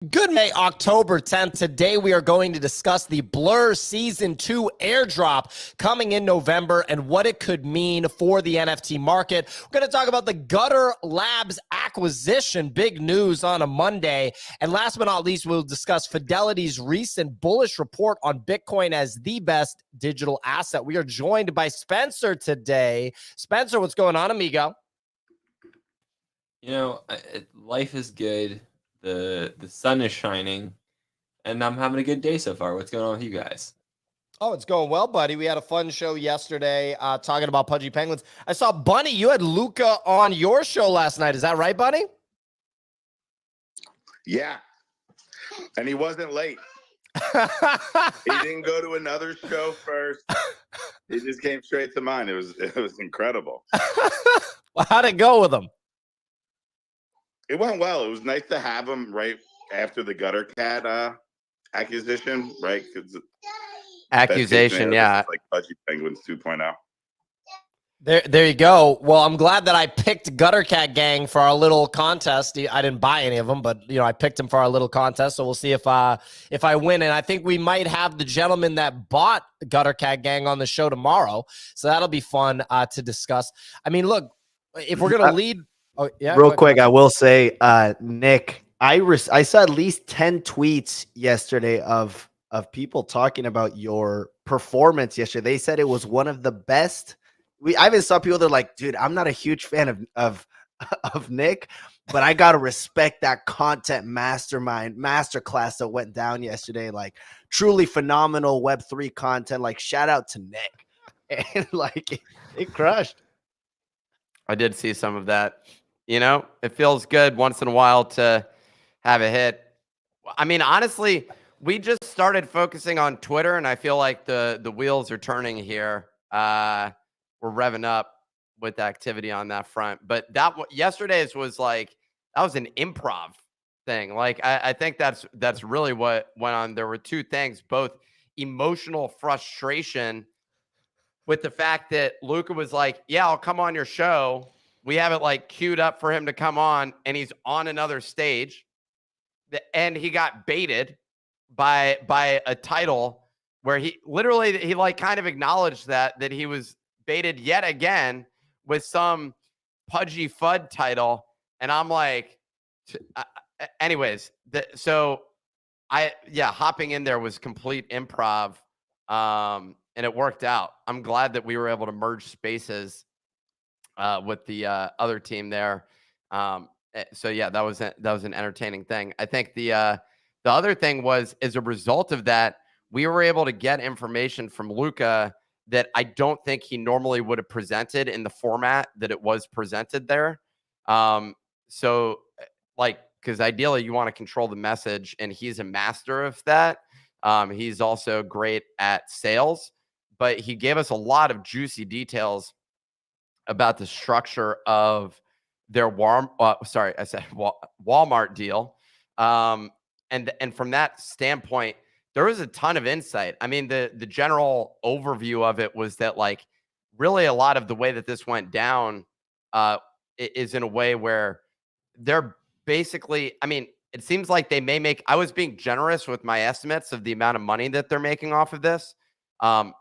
Good May, October 10th. Today we are going to discuss the Blur Season 2 airdrop coming in November and what it could mean for the NFT market. We're going to talk about the Gutter Labs acquisition, big news on a Monday. And last but not least, we'll discuss Fidelity's recent bullish report on Bitcoin as the best digital asset. We are joined by Spencer today. Spencer, what's going on, amigo? You know, life is good. The sun is shining, and I'm having a good day so far. What's going on with you guys? Oh, it's going well, buddy. We had a fun show yesterday talking about Pudgy Penguins. I saw, Bunny, you had Luca on your show last night. Is that right, Bunny? Yeah. And he wasn't late. He didn't go to another show first. He just came straight to mine. It was incredible. Well, how'd it go with him? It went well. It was nice to have him right after the Gutter Cat acquisition, right? Accusation, yeah. Like Pudgy Penguins 2.0. There you go. Well, I'm glad that I picked Gutter Cat Gang for our little contest. I didn't buy any of them, but I picked him for our little contest. So we'll see if I win. And I think we might have the gentleman that bought Gutter Cat Gang on the show tomorrow. So that'll be fun to discuss. I mean, look, if we're gonna lead. Oh, yeah. Real quick, I will say, Nick, I saw at least 10 tweets yesterday of people talking about your performance yesterday. They said it was one of the best. I even saw people that are like, dude, I'm not a huge fan of Nick, but I gotta respect that content masterclass that went down yesterday. Like, truly phenomenal Web3 content. Like, shout out to Nick, and like it crushed. I did see some of that. It feels good once in a while to have a hit. I mean, honestly, we just started focusing on Twitter, and I feel like the wheels are turning here. We're revving up with activity on that front. But yesterday's was like, that was an improv thing. Like, I think that's really what went on. There were two things, both emotional frustration with the fact that Luca was like, yeah, I'll come on your show. We have it like queued up for him to come on, and he's on another stage. And he got baited by a title where he like kind of acknowledged that he was baited yet again with some Pudgy FUD title. And I'm like, anyways, hopping in there was complete improv. And it worked out. I'm glad that we were able to merge spaces with the other team there. So yeah, that was an entertaining thing. I think the other thing was, as a result of that, we were able to get information from Luca that I don't think he normally would have presented in the format that it was presented there. So like, because ideally you want to control the message, and he's a master of that. He's also great at sales, but he gave us a lot of juicy details about the structure of their Walmart deal. And from that standpoint, there was a ton of insight. I mean, the general overview of it was that, like, really a lot of the way that this went down is in a way where they're basically, I mean, it seems like they may make, I was being generous with my estimates of the amount of money that they're making off of this.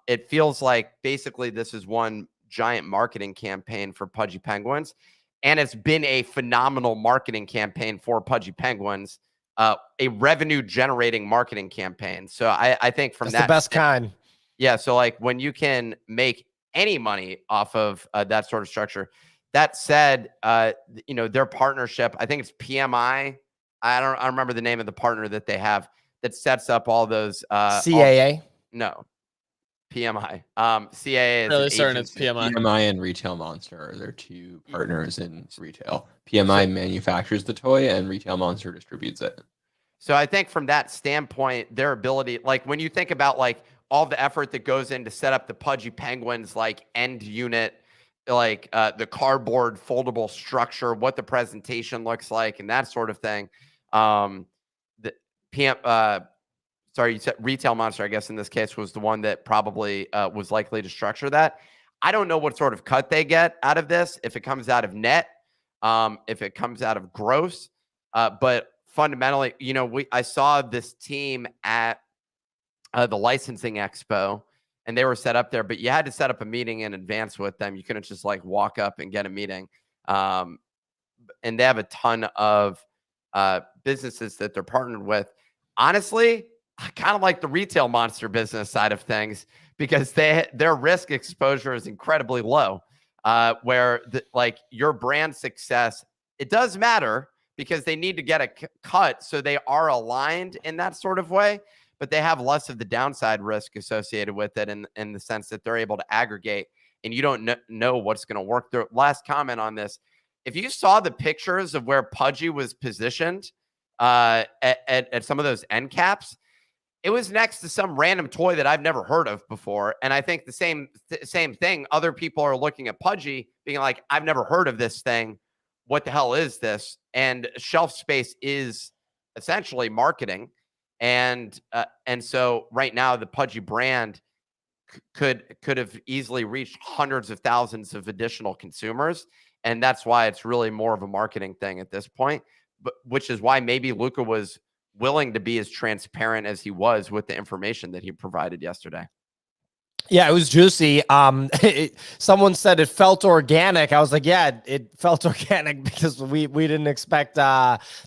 It feels like basically this is one giant marketing campaign for Pudgy Penguins, and it's been a phenomenal marketing campaign for Pudgy Penguins, a revenue generating marketing campaign. So I think from that's the best kind. Yeah. So like, when you can make any money off of that sort of structure. That said, their partnership, I think it's PMI. I don't remember the name of the partner that they have that sets up all those CAA. No. PMI. CAA is really certain it's PMI. PMI and Retail Monster are their two partners in retail. PMI manufactures the toy, and Retail Monster distributes it. So I think from that standpoint, their ability, like when you think about like all the effort that goes in to set up the Pudgy Penguins like end unit, like the cardboard foldable structure, what the presentation looks like, and that sort of thing. The you said Retail Monster, I guess in this case, was the one that probably was likely to structure that. I don't know what sort of cut they get out of this, if it comes out of net, if it comes out of gross. But fundamentally, you know, I saw this team at the licensing expo, and they were set up there, but you had to set up a meeting in advance with them. You couldn't just like walk up and get a meeting. And they have a ton of businesses that they're partnered with. Honestly, I kind of like the retail monster business side of things because their risk exposure is incredibly low. Where like your brand success, it does matter because they need to get a cut, so they are aligned in that sort of way, but they have less of the downside risk associated with it in the sense that they're able to aggregate, and you don't know what's going to work. The last comment on this, if you saw the pictures of where Pudgy was positioned at some of those end caps, it was next to some random toy that I've never heard of before. And I think the same thing. Other people are looking at Pudgy being like, I've never heard of this thing. What the hell is this? And shelf space is essentially marketing. And so right now the Pudgy brand could have easily reached hundreds of thousands of additional consumers. And that's why it's really more of a marketing thing at this point, but which is why maybe Luca was willing to be as transparent as he was with the information that he provided yesterday. Yeah, it was juicy. Someone said it felt organic. I was like, yeah, it felt organic because we didn't expect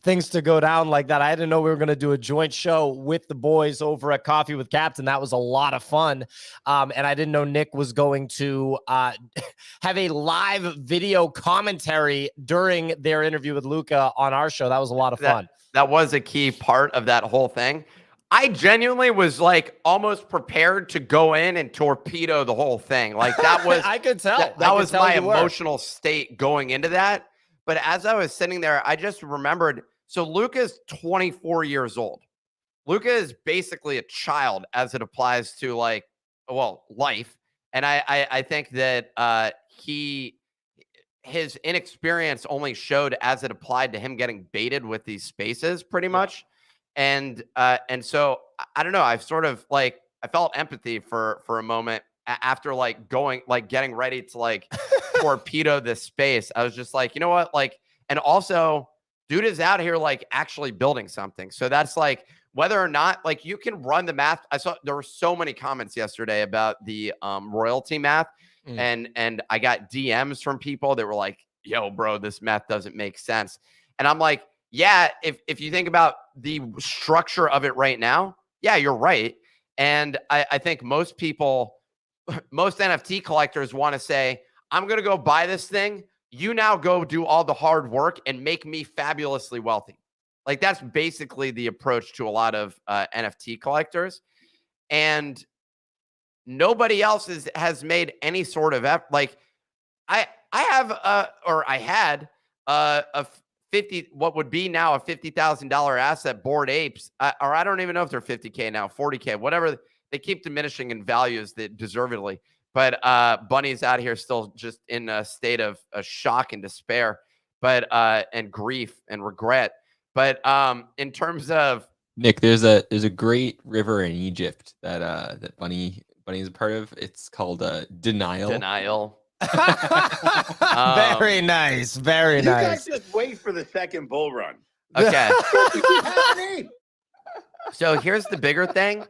things to go down like that. I didn't know we were going to do a joint show with the boys over at Coffee with Captain. That was a lot of fun. And I didn't know Nick was going to have a live video commentary during their interview with Luca on our show. That was a lot of fun. That was a key part of that whole thing. I genuinely was like almost prepared to go in and torpedo the whole thing. Like that was, I could tell. That was my emotional state going into that. But as I was sitting there, I just remembered. So Luca's 24 years old. Luca is basically a child as it applies to like, well, life. And I think that his inexperience only showed as it applied to him getting baited with these spaces pretty much. And so I don't know. I've sort of like, I felt empathy for a moment after like getting ready to like torpedo this space. I was just like, you know what? Like, and also dude is out here like actually building something. So that's like, whether or not like you can run the math. I saw there were so many comments yesterday about the royalty math. And I got DMs from people that were like, yo, bro, this math doesn't make sense. And I'm like, yeah, if you think about the structure of it right now, yeah, you're right. And I think most people, most NFT collectors want to say, I'm going to go buy this thing. You now go do all the hard work and make me fabulously wealthy. Like that's basically the approach to a lot of NFT collectors. And nobody else has made any sort of effort. Like I had a 50, what would be now a $50,000 asset, Bored Apes, or I don't even know if they're 50K now, 40K, whatever. They keep diminishing in values that deservedly. But Bunny's out here still just in a state of shock and despair, but and grief and regret. But in terms of Nick, there's a great river in Egypt that Bunny is a part of. It's called Denial. Very nice. Very You nice. guys just wait for the second bull run. Okay. So here's the bigger thing.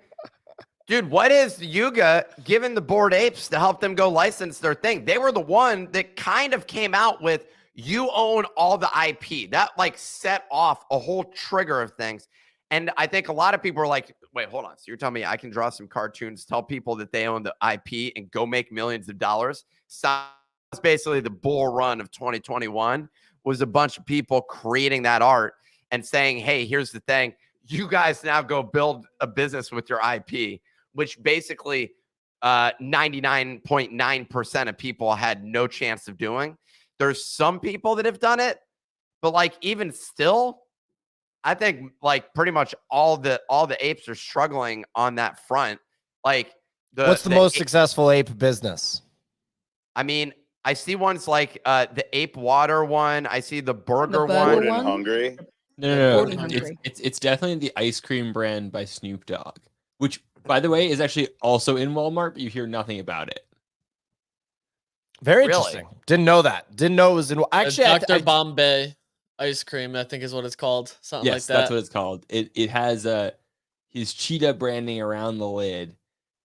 Dude, what is Yuga giving the Bored Apes to help them go license their thing? They were the one that kind of came out with, you own all the IP. That like set off a whole trigger of things. And I think a lot of people are like, wait, hold on. So you're telling me I can draw some cartoons, tell people that they own the IP and go make millions of dollars? So it's basically the bull run of 2021 was a bunch of people creating that art and saying, hey, here's the thing. You guys now go build a business with your IP, which basically 99.9% of people had no chance of doing. There's some people that have done it, but like even still, I think like pretty much all the apes are struggling on that front. Like what's the most successful ape business? I mean, I see ones like the ape water one. I see the burger Bored one. and Hungry. No. It's definitely the ice cream brand by Snoop Dogg, which by the way is actually also in Walmart, but you hear nothing about it. Very Really? interesting. Didn't know that. Didn't know it was in. Actually, Dr. Bombay ice cream, I think is what it's called. Something Yes, like that. that's what it's called. It has his cheetah branding around the lid.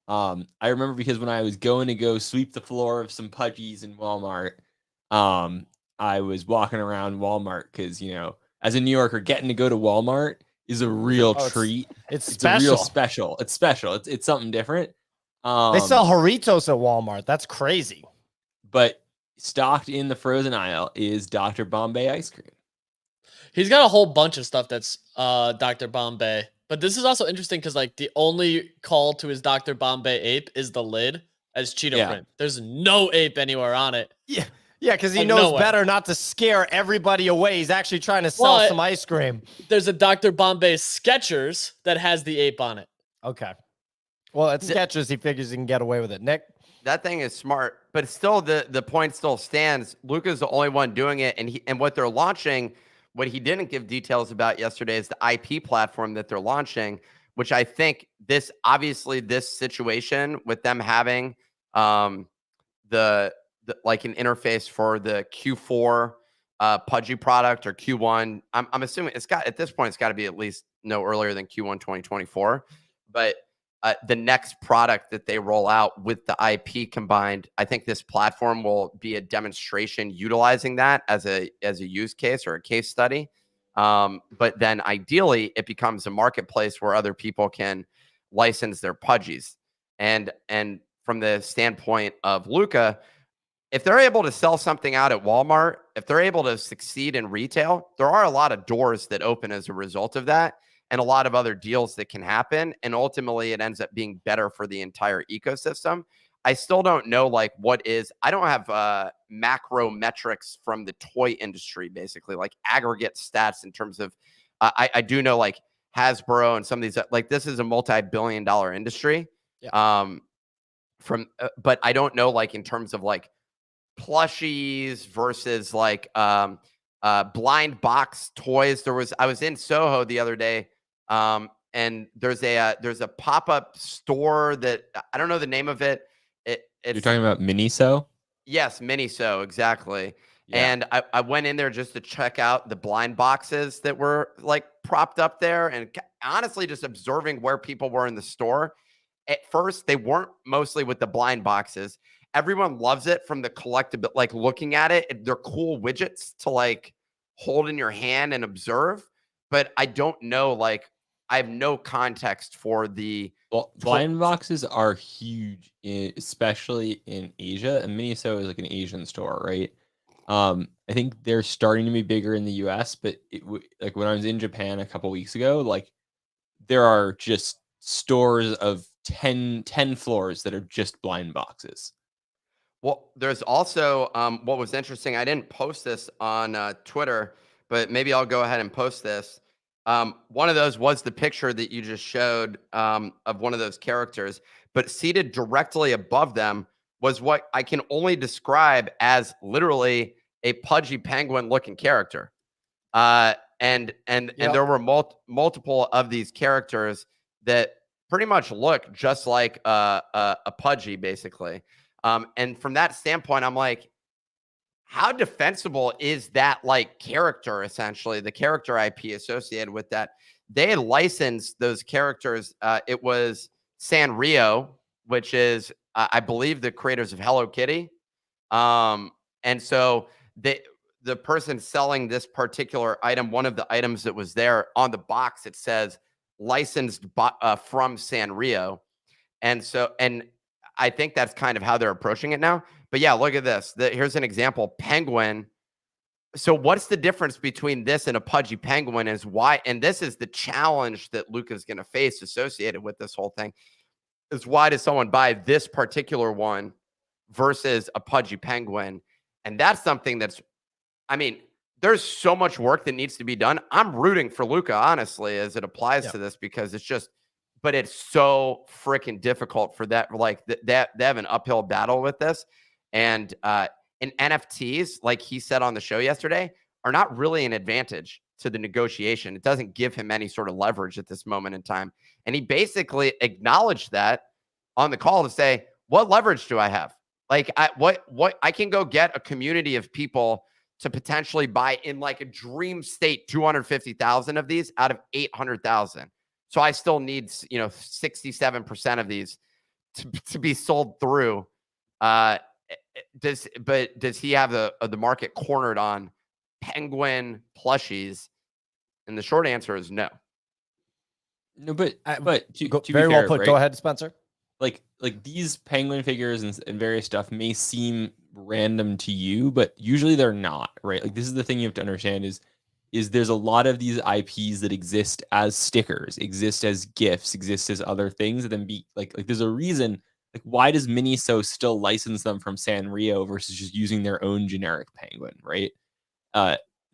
I remember because when I was going to go sweep the floor of some Pudgies in Walmart, I was walking around Walmart because, you know, as a New Yorker, getting to go to Walmart is a real treat. It's It's a real special. special. It's special. It's something different. They sell Doritos at Walmart. That's crazy. But stocked in the frozen aisle is Dr. Bombay ice cream. He's got a whole bunch of stuff that's Dr. Bombay. But this is also interesting because like the only call to his Dr. Bombay ape is the lid as cheetah print. There's no ape anywhere on it. Yeah. Yeah, because he Like, knows no way. better not to scare everybody away. He's actually trying to sell But some ice cream. there's a Dr. Bombay Skechers that has the ape on it. Okay. Well, at Skechers, he figures he can get away with it. Nick? That thing is smart, but still the point still stands. Luca's the only one doing it, and what they're launching, what he didn't give details about yesterday is the IP platform that they're launching, which I think this situation with them having the like an interface for the Q4 Pudgy product or Q1. I'm assuming at this point it's got to be at least no earlier than Q1 2024, but the next product that they roll out with the IP combined, I think this platform will be a demonstration utilizing that as a use case or a case study. But then ideally it becomes a marketplace where other people can license their Pudgies. And from the standpoint of Luca, if they're able to sell something out at Walmart, if they're able to succeed in retail, there are a lot of doors that open as a result of that and a lot of other deals that can happen. And ultimately it ends up being better for the entire ecosystem. I still don't know I don't have macro metrics from the toy industry, basically like aggregate stats in terms of, I do know like Hasbro and some of these, like this is a multi-billion-dollar industry. Yeah. But I don't know like in terms of like plushies versus like blind box toys. I was in Soho the other day, and there's a pop-up store that I don't know the name of it. You're talking about Miniso? Yes, Miniso, exactly. Yeah. And I went in there just to check out the blind boxes that were like propped up there, and honestly just observing where people were in the store. At first, they weren't mostly with the blind boxes. Everyone loves it from the collectible, like looking at it. They're cool widgets to like hold in your hand and observe. But I don't know, like I have no context for the blind boxes are huge, especially in Asia. And Miniso is like an Asian store, right? I think they're starting to be bigger in the US, but like when I was in Japan a couple weeks ago, like there are just stores of 10 floors that are just blind boxes. Well, there's also what was interesting. I didn't post this on Twitter, but maybe I'll go ahead and post this. One of those was the picture that you just showed of one of those characters, but seated directly above them was what I can only describe as literally a Pudgy penguin looking character. And there were multiple of these characters that pretty much look just like a Pudgy, basically. And from that standpoint, I'm like, how defensible is that like character, essentially, the character IP associated with that? They had licensed those characters. It was Sanrio, which is, I believe, the creators of Hello Kitty. And so the person selling this particular item, one of the items that was there on the box, it says licensed from Sanrio. And I think that's kind of how they're approaching it now. But yeah, look at this. Here's an example. Penguin. So what's the difference between this and a Pudgy penguin is why, and this is the challenge that Luca's going to face associated with this whole thing, is why does someone buy this particular one versus a Pudgy penguin? And that's something that's, I mean, there's so much work that needs to be done. I'm rooting for Luca, honestly, as it applies to this, because it's just, but it's so freaking difficult for that. Like they have an uphill battle with this. And NFTs, like he said on the show yesterday, are not really an advantage to the negotiation. It doesn't give him any sort of leverage at this moment in time. And he basically acknowledged that on the call to say, what leverage do I have? Like I can go get a community of people to potentially buy in like a dream state 250,000 of these out of 800,000. So I still need, 67% of these to be sold through. Does he have the market cornered on penguin plushies? And the short answer is no. No, but to be very fair, well put. right? Go ahead, Spencer. Like these penguin figures and various stuff may seem random to you, but usually they're not, right? Like this is the thing you have to understand is there's a lot of these IPs that exist as stickers, exist as GIFs, exist as other things, and then be like there's a reason. Like, why does Miniso still license them from Sanrio versus just using their own generic penguin, right?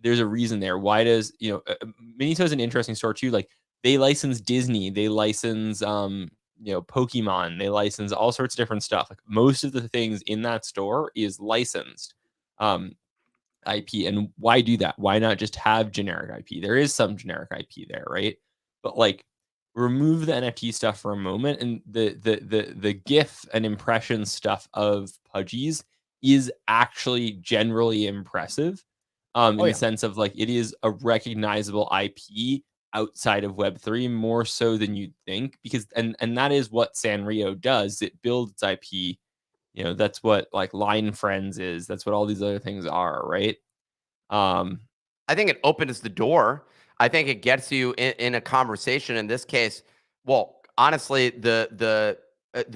There's a reason there. Why does Miniso is an interesting story too. Like they license Disney, they license Pokemon, they license all sorts of different stuff. Like most of the things in that store is licensed IP. And why do that? Why not just have generic IP? There is some generic IP there, right? But like remove the NFT stuff for a moment, and the GIF and impression stuff of Pudgies is actually generally impressive. In the sense of like it is a recognizable IP outside of Web3 more so than you'd think, because and that is what Sanrio does. It builds its IP. That's what like Line Friends is. That's what all these other things are, right? I think it opens the door. I think it gets you in a conversation. In this case, well, honestly, the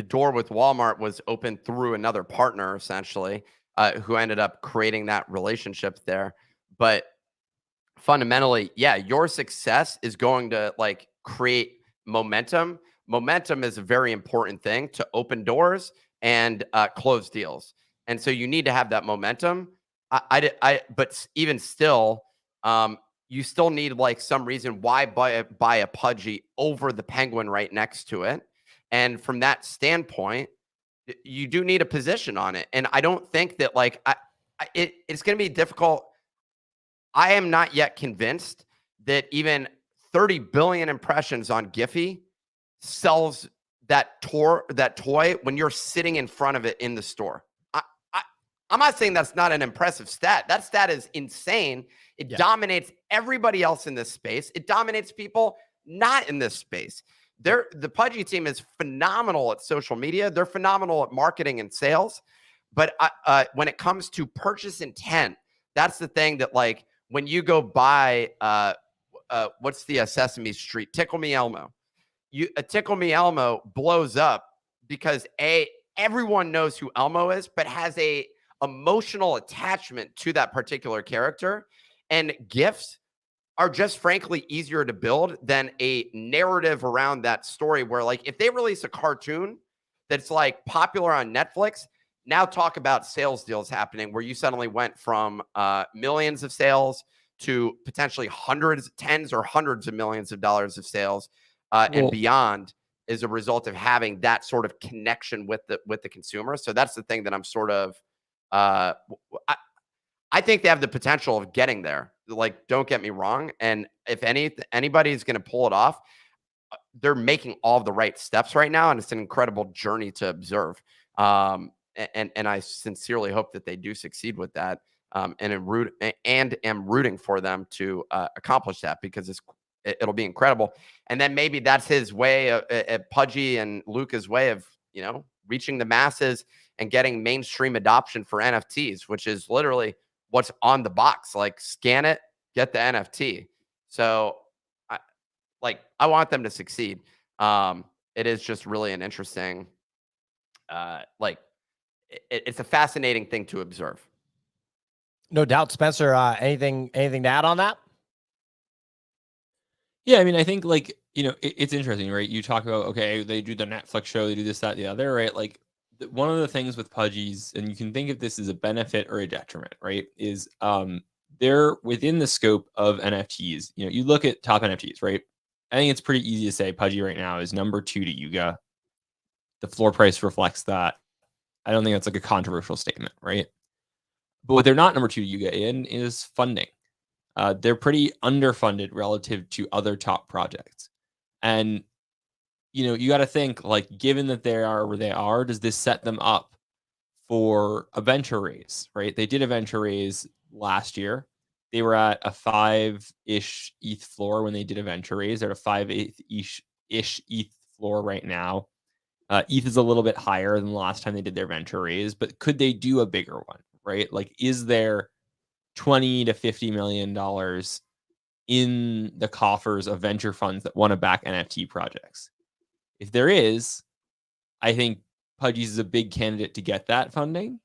door with Walmart was opened through another partner, essentially, who ended up creating that relationship there. But fundamentally, yeah, your success is going to like create momentum. Momentum is a very important thing to open doors and close deals. And so you need to have that momentum. But even still, you still need like some reason why buy a Pudgy over the penguin right next to it. And from that standpoint, you do need a position on it. And I don't think that like it's going to be difficult. I am not yet convinced that even 30 billion impressions on Giphy sells that toy when you're sitting in front of it in the store. I'm not saying that's not an impressive stat. That stat is insane. It dominates everybody else in this space. It dominates people not in this space. The Pudgy team is phenomenal at social media. They're phenomenal at marketing and sales. But when it comes to purchase intent, that's the thing that like when you go buy, what's the Sesame Street? Tickle Me Elmo. A Tickle Me Elmo blows up because everyone knows who Elmo is, but has a emotional attachment to that particular character. And GIFs are just frankly easier to build than a narrative around that story where like if they release a cartoon that's like popular on Netflix, now talk about sales deals happening where you suddenly went from millions of sales to potentially tens or hundreds of millions of dollars of sales and beyond as a result of having that sort of connection with the consumer. So that's the thing that I'm sort of I think they have the potential of getting there. Like, don't get me wrong. And if anybody is going to pull it off, they're making all the right steps right now. And it's an incredible journey to observe. And I sincerely hope that they do succeed with that. And am rooting for them to accomplish that because it'll be incredible. And then maybe that's his way at Pudgy and Luca's way of, reaching the masses and getting mainstream adoption for NFTs, which is literally what's on the box. Like scan it, get the NFT. So I want them to succeed. It is just really an interesting, it's a fascinating thing to observe. No doubt. Spencer, anything to add on that? Yeah, I mean, I think it's interesting, right? You talk about, okay, they do the Netflix show, they do this, that, the other, right? Like one of the things with Pudgies, and you can think of this as a benefit or a detriment, right? Is they're within the scope of NFTs. You look at top NFTs, right? I think it's pretty easy to say Pudgy right now is number 2 to Yuga. The floor price reflects that. I don't think that's like a controversial statement, right? But what they're not number 2 to Yuga in is funding. They're pretty underfunded relative to other top projects. And, you got to think, like, given that they are where they are, does this set them up for a venture raise, right? They did a venture raise last year. They were at a 5-ish ETH floor when they did a venture raise. They're at a 5-ish ETH floor right now. ETH is a little bit higher than the last time they did their venture raise, but could they do a bigger one, right? Like, is there $20 to $50 million in the coffers of venture funds that want to back NFT projects? If there is, I think Pudgy's is a big candidate to get that funding,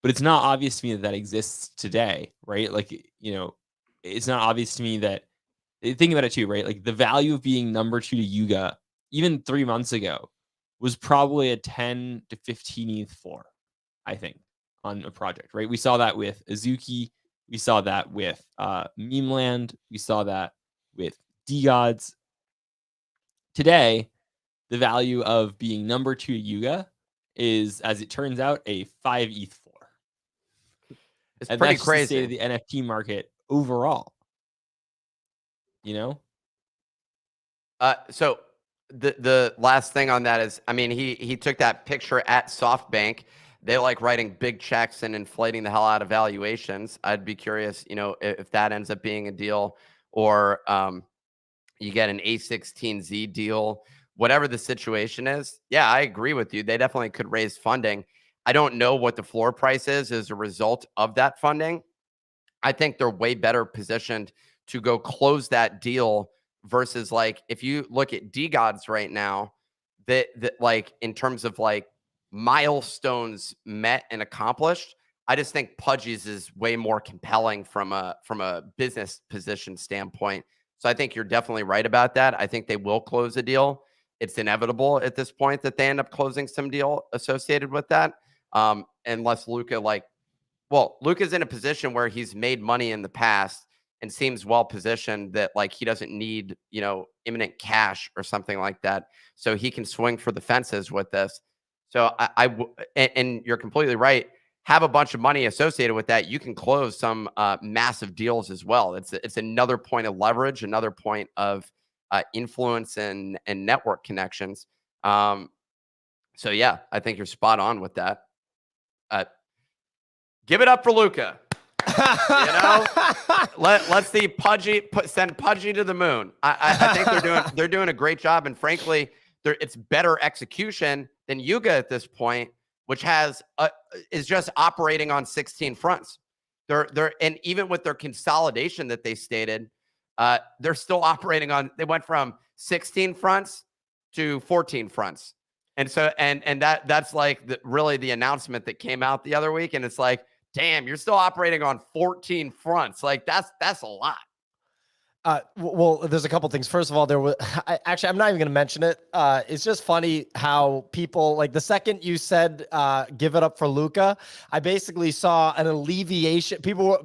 but it's not obvious to me that exists today, right? Like, you know, it's not obvious to me that, think about it too, right? Like, the value of being number 2 to Yuga, even 3 months ago, was probably a 10 to 15 ETH floor, I think, on a project, right? We saw that with Azuki. We saw that with Memeland. We saw that with DGods. Today, the value of being number 2 to Yuga is, as it turns out, a 5 ETH floor. It's and pretty that's just the state crazy. of the NFT market overall. You know? So the last thing on that is, I mean, he took that picture at SoftBank. They like writing big checks and inflating the hell out of valuations. I'd be curious, you know, if that ends up being a deal, or you get an A16Z deal, whatever the situation is. Yeah, I agree with you. They definitely could raise funding. I don't know what the floor price is as a result of that funding. I think they're way better positioned to go close that deal versus, like, if you look at DGods right now, that like, in terms of like milestones met and accomplished, I just think Pudgy's is way more compelling from a business position standpoint. So I think you're definitely right about that. I think they will close a deal. It's inevitable at this point that they end up closing some deal associated with that. Unless Luca, like, well, Luca's in a position where he's made money in the past and seems well positioned that, like, he doesn't need, you know, imminent cash or something like that. So he can swing for the fences with this. So and you're completely right. Have a bunch of money associated with that. You can close some massive deals as well. It's another point of leverage, another point of influence and network connections. So yeah, I think you're spot on with that. Give it up for Luca. You know, let's see Pudgy send Pudgy to the moon. I think they're doing a great job, and frankly, it's better execution than Yuga at this point, which is just operating on 16 fronts. And even with their consolidation that they stated, they're still operating on. They went from 16 fronts to 14 fronts, and so that's like really the announcement that came out the other week, and it's like, damn, you're still operating on 14 fronts. Like, that's a lot. Well, there's a couple things. First of all, I'm not even going to mention it. It's just funny how people, like, the second you said, give it up for Luca, I basically saw an alleviation. People were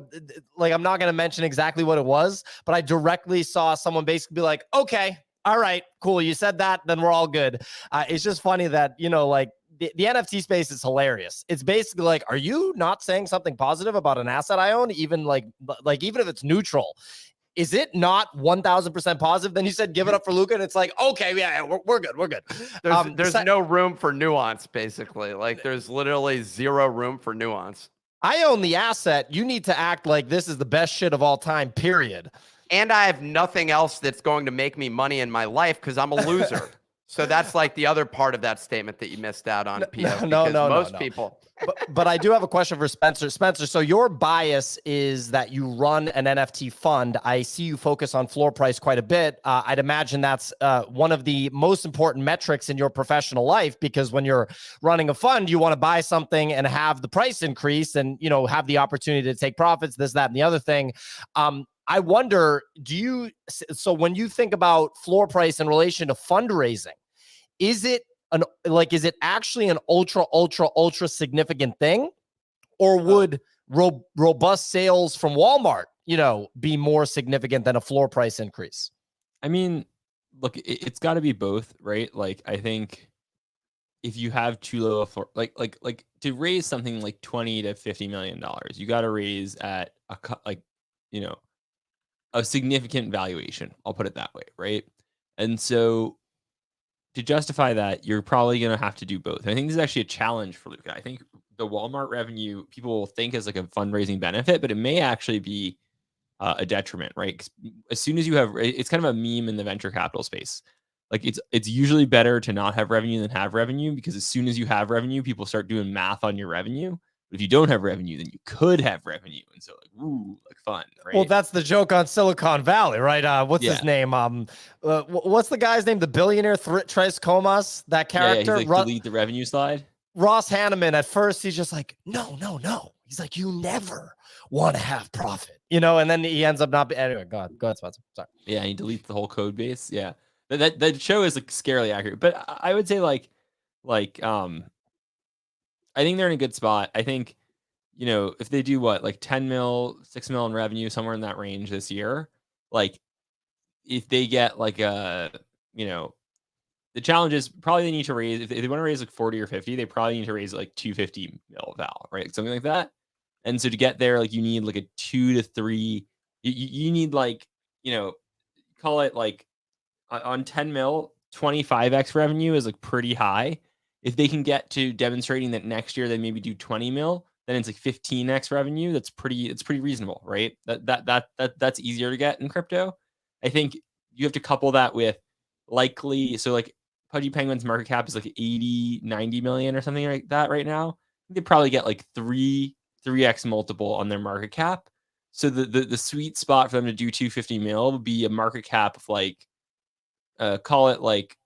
like, I'm not going to mention exactly what it was, but I directly saw someone basically be like, okay, all right, cool. You said that, then we're all good. It's just funny that, you know, like, the NFT space is hilarious. It's basically like, are you not saying something positive about an asset I own? Even even if it's neutral, is it not 1000% positive? Then you said, give it up for Luca. And it's like, okay, yeah, we're good. We're good. There's no room for nuance, basically. Like, there's literally zero room for nuance. I own the asset. You need to act like this is the best shit of all time, period. And I have nothing else that's going to make me money in my life because I'm a loser. So that's like the other part of that statement that you missed out on, Pio. No. People. But I do have a question for Spencer. Spencer, so your bias is that you run an NFT fund. I see you focus on floor price quite a bit. I'd imagine that's one of the most important metrics in your professional life, because when you're running a fund, you want to buy something and have the price increase and, you know, have the opportunity to take profits, this, that, and the other thing. I wonder, so when you think about floor price in relation to fundraising, is it actually an ultra significant thing, or would robust sales from Walmart, you know, be more significant than a floor price increase? I mean, look, it's got to be both, right? Like, I think if you have too low a floor, like to raise something like $20 to $50 million, you got to raise at a significant valuation. I'll put it that way, right? And so to justify that, you're probably going to have to do both. And I think this is actually a challenge for Luca. I think the Walmart revenue people will think is like a fundraising benefit, but it may actually be a detriment, right? 'Cause as soon as you have, it's kind of a meme in the venture capital space. Like it's usually better to not have revenue than have revenue, because as soon as you have revenue, people start doing math on your revenue. But if you don't have revenue, then you could have revenue, and so like, ooh, like fun, right? Well, that's the joke on Silicon Valley, right? What's his name? What's the guy's name? The billionaire Tres Comas, that character. He's like, delete the revenue slide. Ross Hanneman, at first, he's just like, no. He's like, you never want to have profit, you know, and then he ends up not. Anyway, go ahead, Spencer. Sorry. Yeah, he deletes the whole code base. Yeah, that show is like scarily accurate, but I would say like I think they're in a good spot. I think, you know, if they do what, like 10 mil, 6 mil in revenue, somewhere in that range this year, like if they get like a, you know, the challenge is probably they need to raise, if they want to raise like 40 or 50, they probably need to raise like 250 mil Val, right? Something like that. And so to get there, like you need like a 2 to 3, you need like, you know, call it like on 10 mil, 25x revenue is like pretty high. If they can get to demonstrating that next year they maybe do 20 mil, then it's like 15x revenue. It's pretty reasonable, right? That's easier to get in crypto. I think you have to couple that with likely, so like Pudgy Penguin's market cap is like 80, 90 million or something like that right now. They probably get like 3x multiple on their market cap. So the sweet spot for them to do 250 mil would be a market cap of like, call it like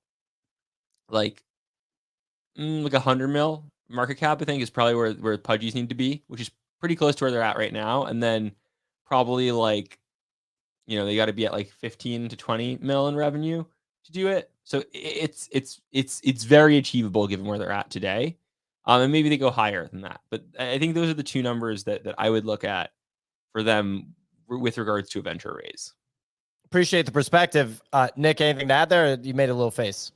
100 mil market cap, I think, is probably where Pudgies need to be, which is pretty close to where they're at right now. And then probably like, you know, they got to be at like 15 to 20 mil in revenue to do it. So it's very achievable given where they're at today. And maybe they go higher than that. But I think those are the two numbers that I would look at for them with regards to a venture raise. Appreciate the perspective. Nick, anything to add there? You made a little face.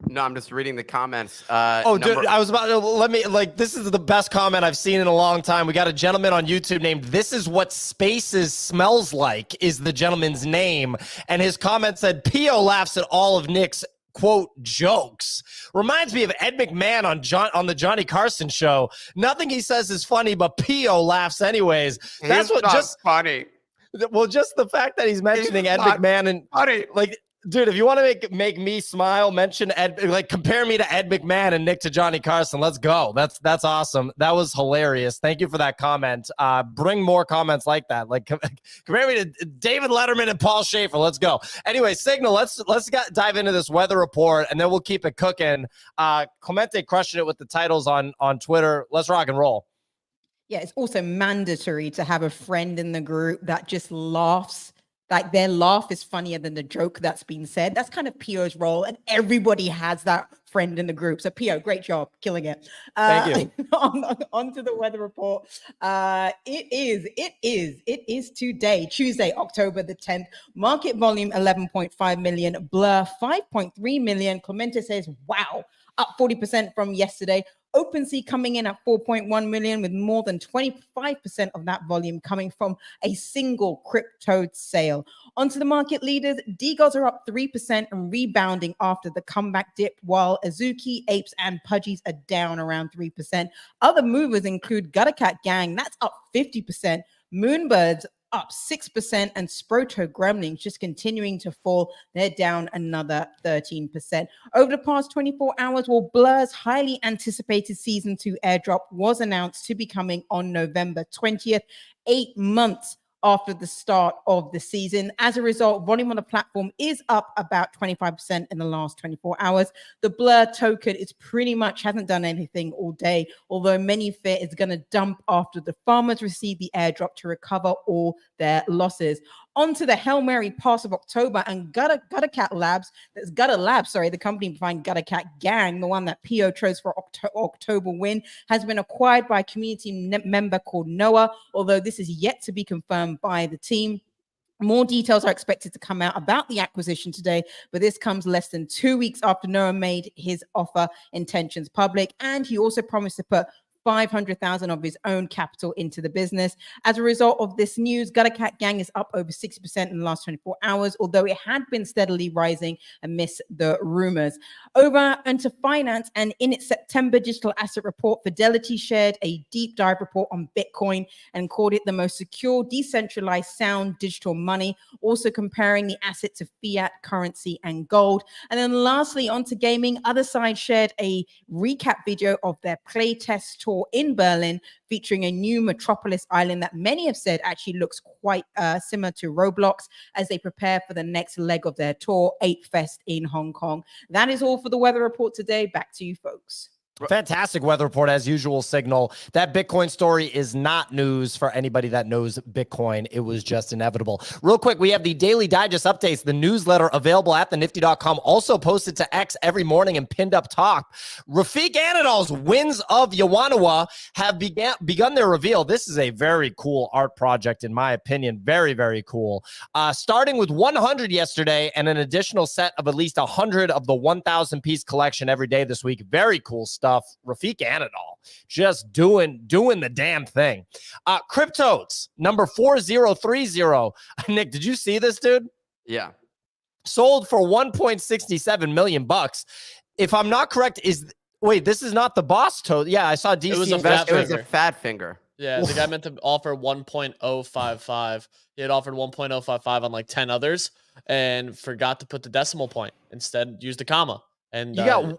No, I'm just reading the comments. Dude, I was about to this is the best comment I've seen in a long time. We got a gentleman on YouTube named This Is What Spaces Smells Like is the gentleman's name. And his comment said, Pio laughs at all of Nick's quote jokes. Reminds me of Ed McMahon on the Johnny Carson show. Nothing he says is funny, but Pio laughs anyways. That's what just funny. Well, just the fact that he's mentioning Ed McMahon and funny. Like, dude, if you want to make me smile, mention Ed, like compare me to Ed McMahon and Nick to Johnny Carson. Let's go. That's awesome. That was hilarious. Thank you for that comment. Bring more comments like that. Like compare me to David Letterman and Paul Schaefer. Let's go. Anyway, Signal. Let's dive into this weather report and then we'll keep it cooking. Clemente crushing it with the titles on Twitter. Let's rock and roll. Yeah, it's also mandatory to have a friend in the group that just laughs. Like their laugh is funnier than the joke that's been said. That's kind of Pio's role, and everybody has that friend in the group. So Pio, great job, killing it. Thank you. On to the weather report. It is today, Tuesday, October the 10th. Market volume 11.5 million. Blur 5.3 million. Clemente says, wow, up 40% from yesterday. OpenSea coming in at 4.1 million, with more than 25% of that volume coming from a single crypto sale. Onto the market leaders, DGOs are up 3% and rebounding after the comeback dip, while Azuki, Apes, and Pudgies are down around 3%. Other movers include Guttercat Gang, that's up 50%. Moonbirds up 6%, and Sproto Gremlins just continuing to fall. They're down another 13%. Over the past 24 hours, well, Blur's highly anticipated Season 2 airdrop was announced to be coming on November 20th, 8 months after the start of the season. As a result, volume on the platform is up about 25% in the last 24 hours. The Blur token is pretty much hasn't done anything all day, although many fear it's going to dump after the farmers receive the airdrop to recover all their losses. Onto the Hail Mary pass of October, and Guttercat Labs, that's Gutter Labs, sorry, the company behind Guttercat Gang, the one that Pio chose for October win, has been acquired by a community member called Noah, although this is yet to be confirmed by the team. More details are expected to come out about the acquisition today, but this comes less than 2 weeks after Noah made his offer intentions public, and he also promised to put $500,000 of his own capital into the business. As a result of this news, Gutter Cat Gang is up over 60% in the last 24 hours, although it had been steadily rising amidst the rumors. Over into finance, and in its September digital asset report, Fidelity shared a deep dive report on Bitcoin and called it the most secure, decentralized, sound digital money, also comparing the asset to fiat currency and gold. And then lastly, onto gaming, Other Side shared a recap video of their playtest tour in Berlin, featuring a new Metropolis island that many have said actually looks quite similar to Roblox as they prepare for the next leg of their tour, Ape Fest in Hong Kong. That is all for the weather report today. Back to you, folks. Fantastic weather report as usual, Signal. That Bitcoin story is not news for anybody that knows Bitcoin. It was just inevitable. Real quick, we have the daily digest updates, the newsletter available at thenifty.com, also posted to X every morning and pinned up top. Rafiq Anadol's Winds of Yawanawa have begun their reveal. This is a very cool art project, in my opinion. Very, very cool. Starting with 100 yesterday and an additional set of at least 100 of the 1,000 piece collection every day this week. Very cool stuff. Rafiq Anadol just doing the damn thing. Cryptotes number 4030. Nick, did you see this, dude? Yeah. Sold for 1.67 million bucks. If I'm not correct, wait, this is not the boss toad. Yeah, I saw DC. It was a It was a fat finger. Yeah, the guy meant to offer 1.055. He had offered 1.055 on like 10 others and forgot to put the decimal point. Instead, used a comma. And you got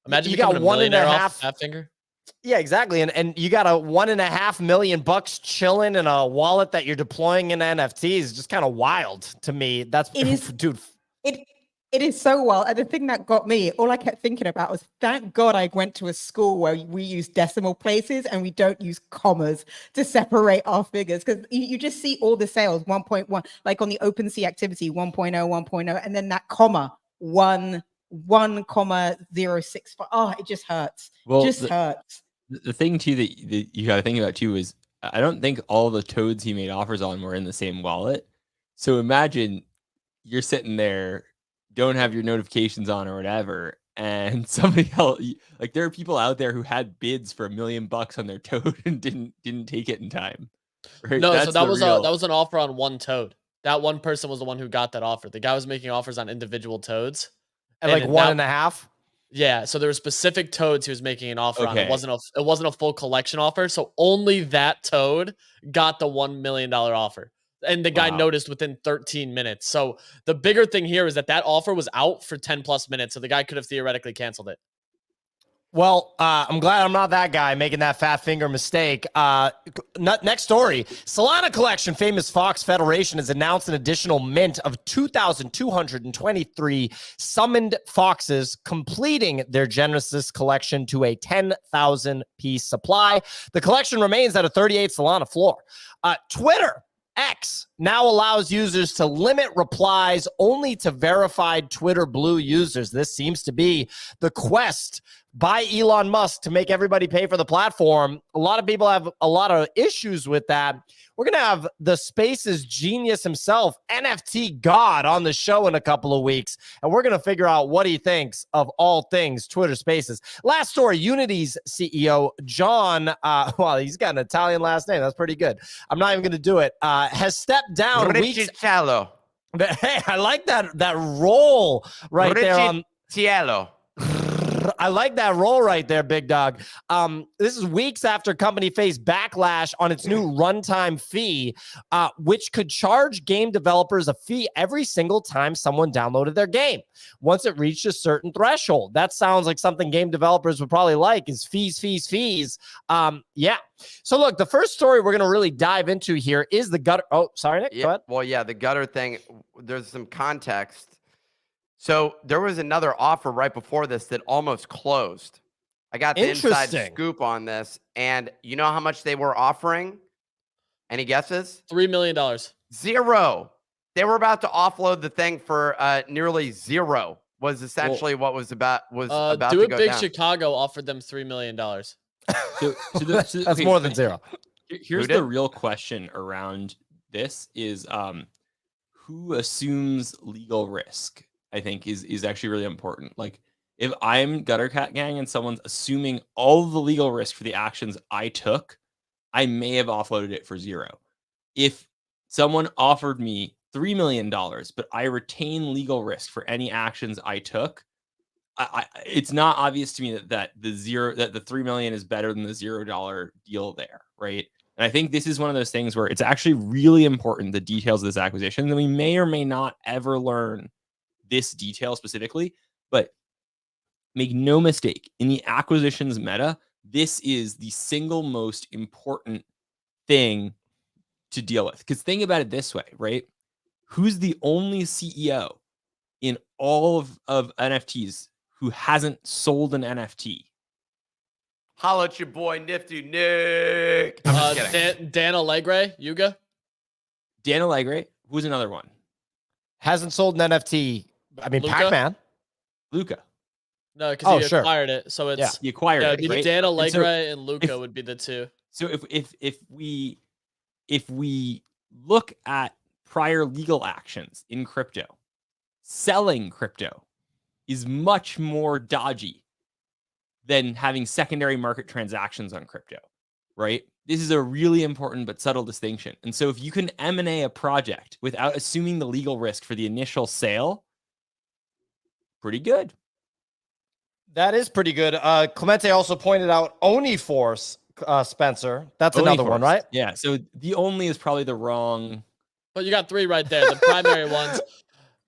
imagine you got becoming a millionaire 1.5 off that finger. Yeah, exactly. And you got a 1.5 million bucks chilling in a wallet that you're deploying in NFTs. Just kind of wild to me. That's It is, dude. It is so wild. And the thing that got me, all I kept thinking about was, thank God I went to a school where we use decimal places and we don't use commas to separate our figures. Because you just see all the sales, 1.1, like on the OpenSea activity, 1.0, 1.0, and then that comma, 1,065. Oh, it just hurts. Well, hurts. The thing too that you got to think about too is I don't think all the toads he made offers on were in the same wallet. So imagine you're sitting there, don't have your notifications on or whatever, and somebody else, like there are people out there who had bids for $1 million on their toad and didn't take it in time. Right? No, so that was an offer on one toad. That one person was the one who got that offer. The guy was making offers on individual toads. At like 1.5. Yeah, so there were specific toads he was making an offer on. Okay. It wasn't a full collection offer, so only that toad got the $1 million offer. And the guy noticed within 13 minutes. So the bigger thing here is that offer was out for 10 plus minutes, so the guy could have theoretically canceled it. Well, I'm glad I'm not that guy making that fat finger mistake. Next story. Solana Collection, famous Fox Federation, has announced an additional mint of 2,223 summoned foxes, completing their Genesis collection to a 10,000 piece supply. The collection remains at a 38 Solana floor. Twitter X now allows users to limit replies only to verified Twitter Blue users. This seems to be the quest by Elon Musk to make everybody pay for the platform. A lot of people have a lot of issues with that. We're going to have the Space's genius himself, NFT God, on the show in a couple of weeks, and we're going to figure out what he thinks of all things Twitter Spaces. Last story, Unity's CEO, John, well, he's got an Italian last name. That's pretty good. I'm not even going to do it. Has stepped down weeks. Riccicello. Hey, I like that roll right there on Riccicello. I like that roll right there, big dog. This is weeks after company faced backlash on its new runtime fee, which could charge game developers a fee every single time someone downloaded their game once it reached a certain threshold. That sounds like something game developers would probably like, is fees. Yeah. So look, the first story we're going to really dive into here is the gutter. Oh, sorry, Nick. Yeah, Go ahead. well, yeah, the gutter thing, there's some context. So there was another offer right before this that almost closed. I got the inside scoop on this, and you know how much they were offering? Any guesses? $3 million. Zero. They were about to offload the thing for nearly zero. Was essentially what was about to go Big down. Chicago offered them $3 million. That's more than zero. Here's the real question around this is who assumes legal risk, I think is actually really important. Like If I'm Gutter Cat Gang and someone's assuming all the legal risk for the actions I took, I may have offloaded it for 0. If someone offered me $3 million, but I retain legal risk for any actions I took, it's not obvious to me that the 3 million is better than the $0 deal there, right? And I think this is one of those things where it's actually really important, the details of this acquisition, and we may or may not ever learn this detail specifically, but make no mistake, in the acquisitions meta, this is the single most important thing to deal with. Because think about it this way, right? Who's the only CEO in all of NFTs who hasn't sold an NFT? Holla at your boy Nifty Nick. I'm just kidding. Dan Allegre, Yuga. Dan Allegre. Who's another one? Hasn't sold an NFT. I mean, Luca? Pac-Man. Luca. No, because he sure. acquired it. So it's He acquired it. it'd be Right? Dan Allegre And and Luca would be the two. So if we look at prior legal actions in crypto, selling crypto is much more dodgy than having secondary market transactions on crypto, right? This is a really important but subtle distinction. And so if you can M&A a project without assuming the legal risk for the initial sale, pretty good. That is pretty good. Clemente also pointed out Oniforce, Spencer. That's another one, right? Yeah. So the only is probably the wrong. But you got 3 right there, the primary ones.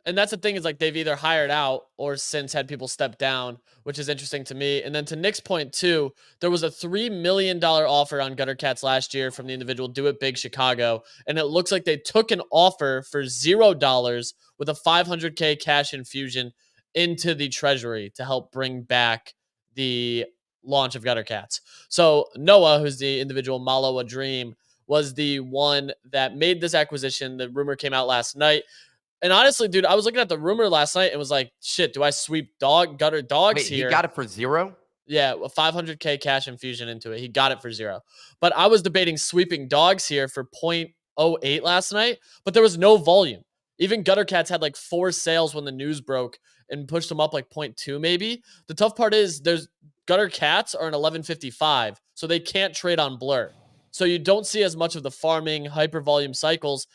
And that's the thing, is like they've either hired out or since had people step down, which is interesting to me. And then to Nick's point too, there was a $3 million offer on Gutter Cats last year from the individual Do It Big Chicago. And it looks like they took an offer for $0 with a 500K cash infusion into the treasury to help bring back the launch of Gutter Cats. So Noah, who's the individual Malo a Dream, was the one that made this acquisition. The rumor came out last night. And honestly, dude, I was looking at the rumor last night and was like, shit, do I sweep Gutter Dogs Wait, here? he got it for 0? Yeah, a 500K cash infusion into it. He got it for 0. But I was debating sweeping Dogs here for 0.08 last night, but there was no volume. Even Gutter Cats had like 4 sales when the news broke and pushed them up like 0.2 maybe. The tough part is there's Gutter Cats are an 1155, so they can't trade on Blur. So you don't see as much of the farming hyper volume cycles.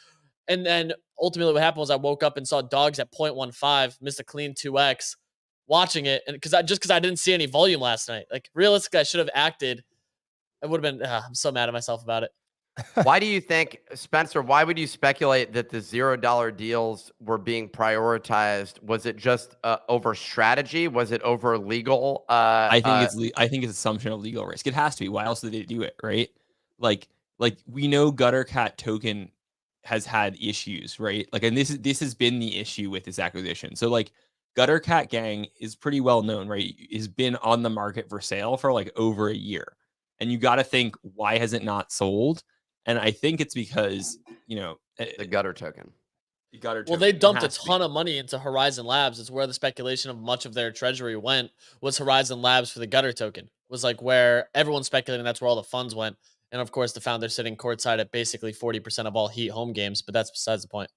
And then ultimately what happened was I woke up and saw Dogs at 0.15, missed a clean 2x watching it. And because I didn't see any volume last night. Like realistically, I should have acted. It would have been, I'm so mad at myself about it. Why do you think, Spencer, why would you speculate that the $0 deals were being prioritized? Was it just over strategy? Was it over legal? I think it's assumption of legal risk. It has to be. Why else did they do it, right? Like we know Gutter Cat token has had issues, right? Like, and this has been the issue with this acquisition. So like Gutter Cat Gang is pretty well known, right? Has been on the market for sale for like over a year. And you got to think, why has it not sold? And I think it's because, the Gutter token. Well, they dumped a ton of money into Horizon Labs. It's where the speculation of much of their treasury went, was Horizon Labs for the Gutter token. Was like where everyone's speculating that's where all the funds went. And of course, the founder sitting courtside at basically 40% of all Heat home games, but that's besides the point.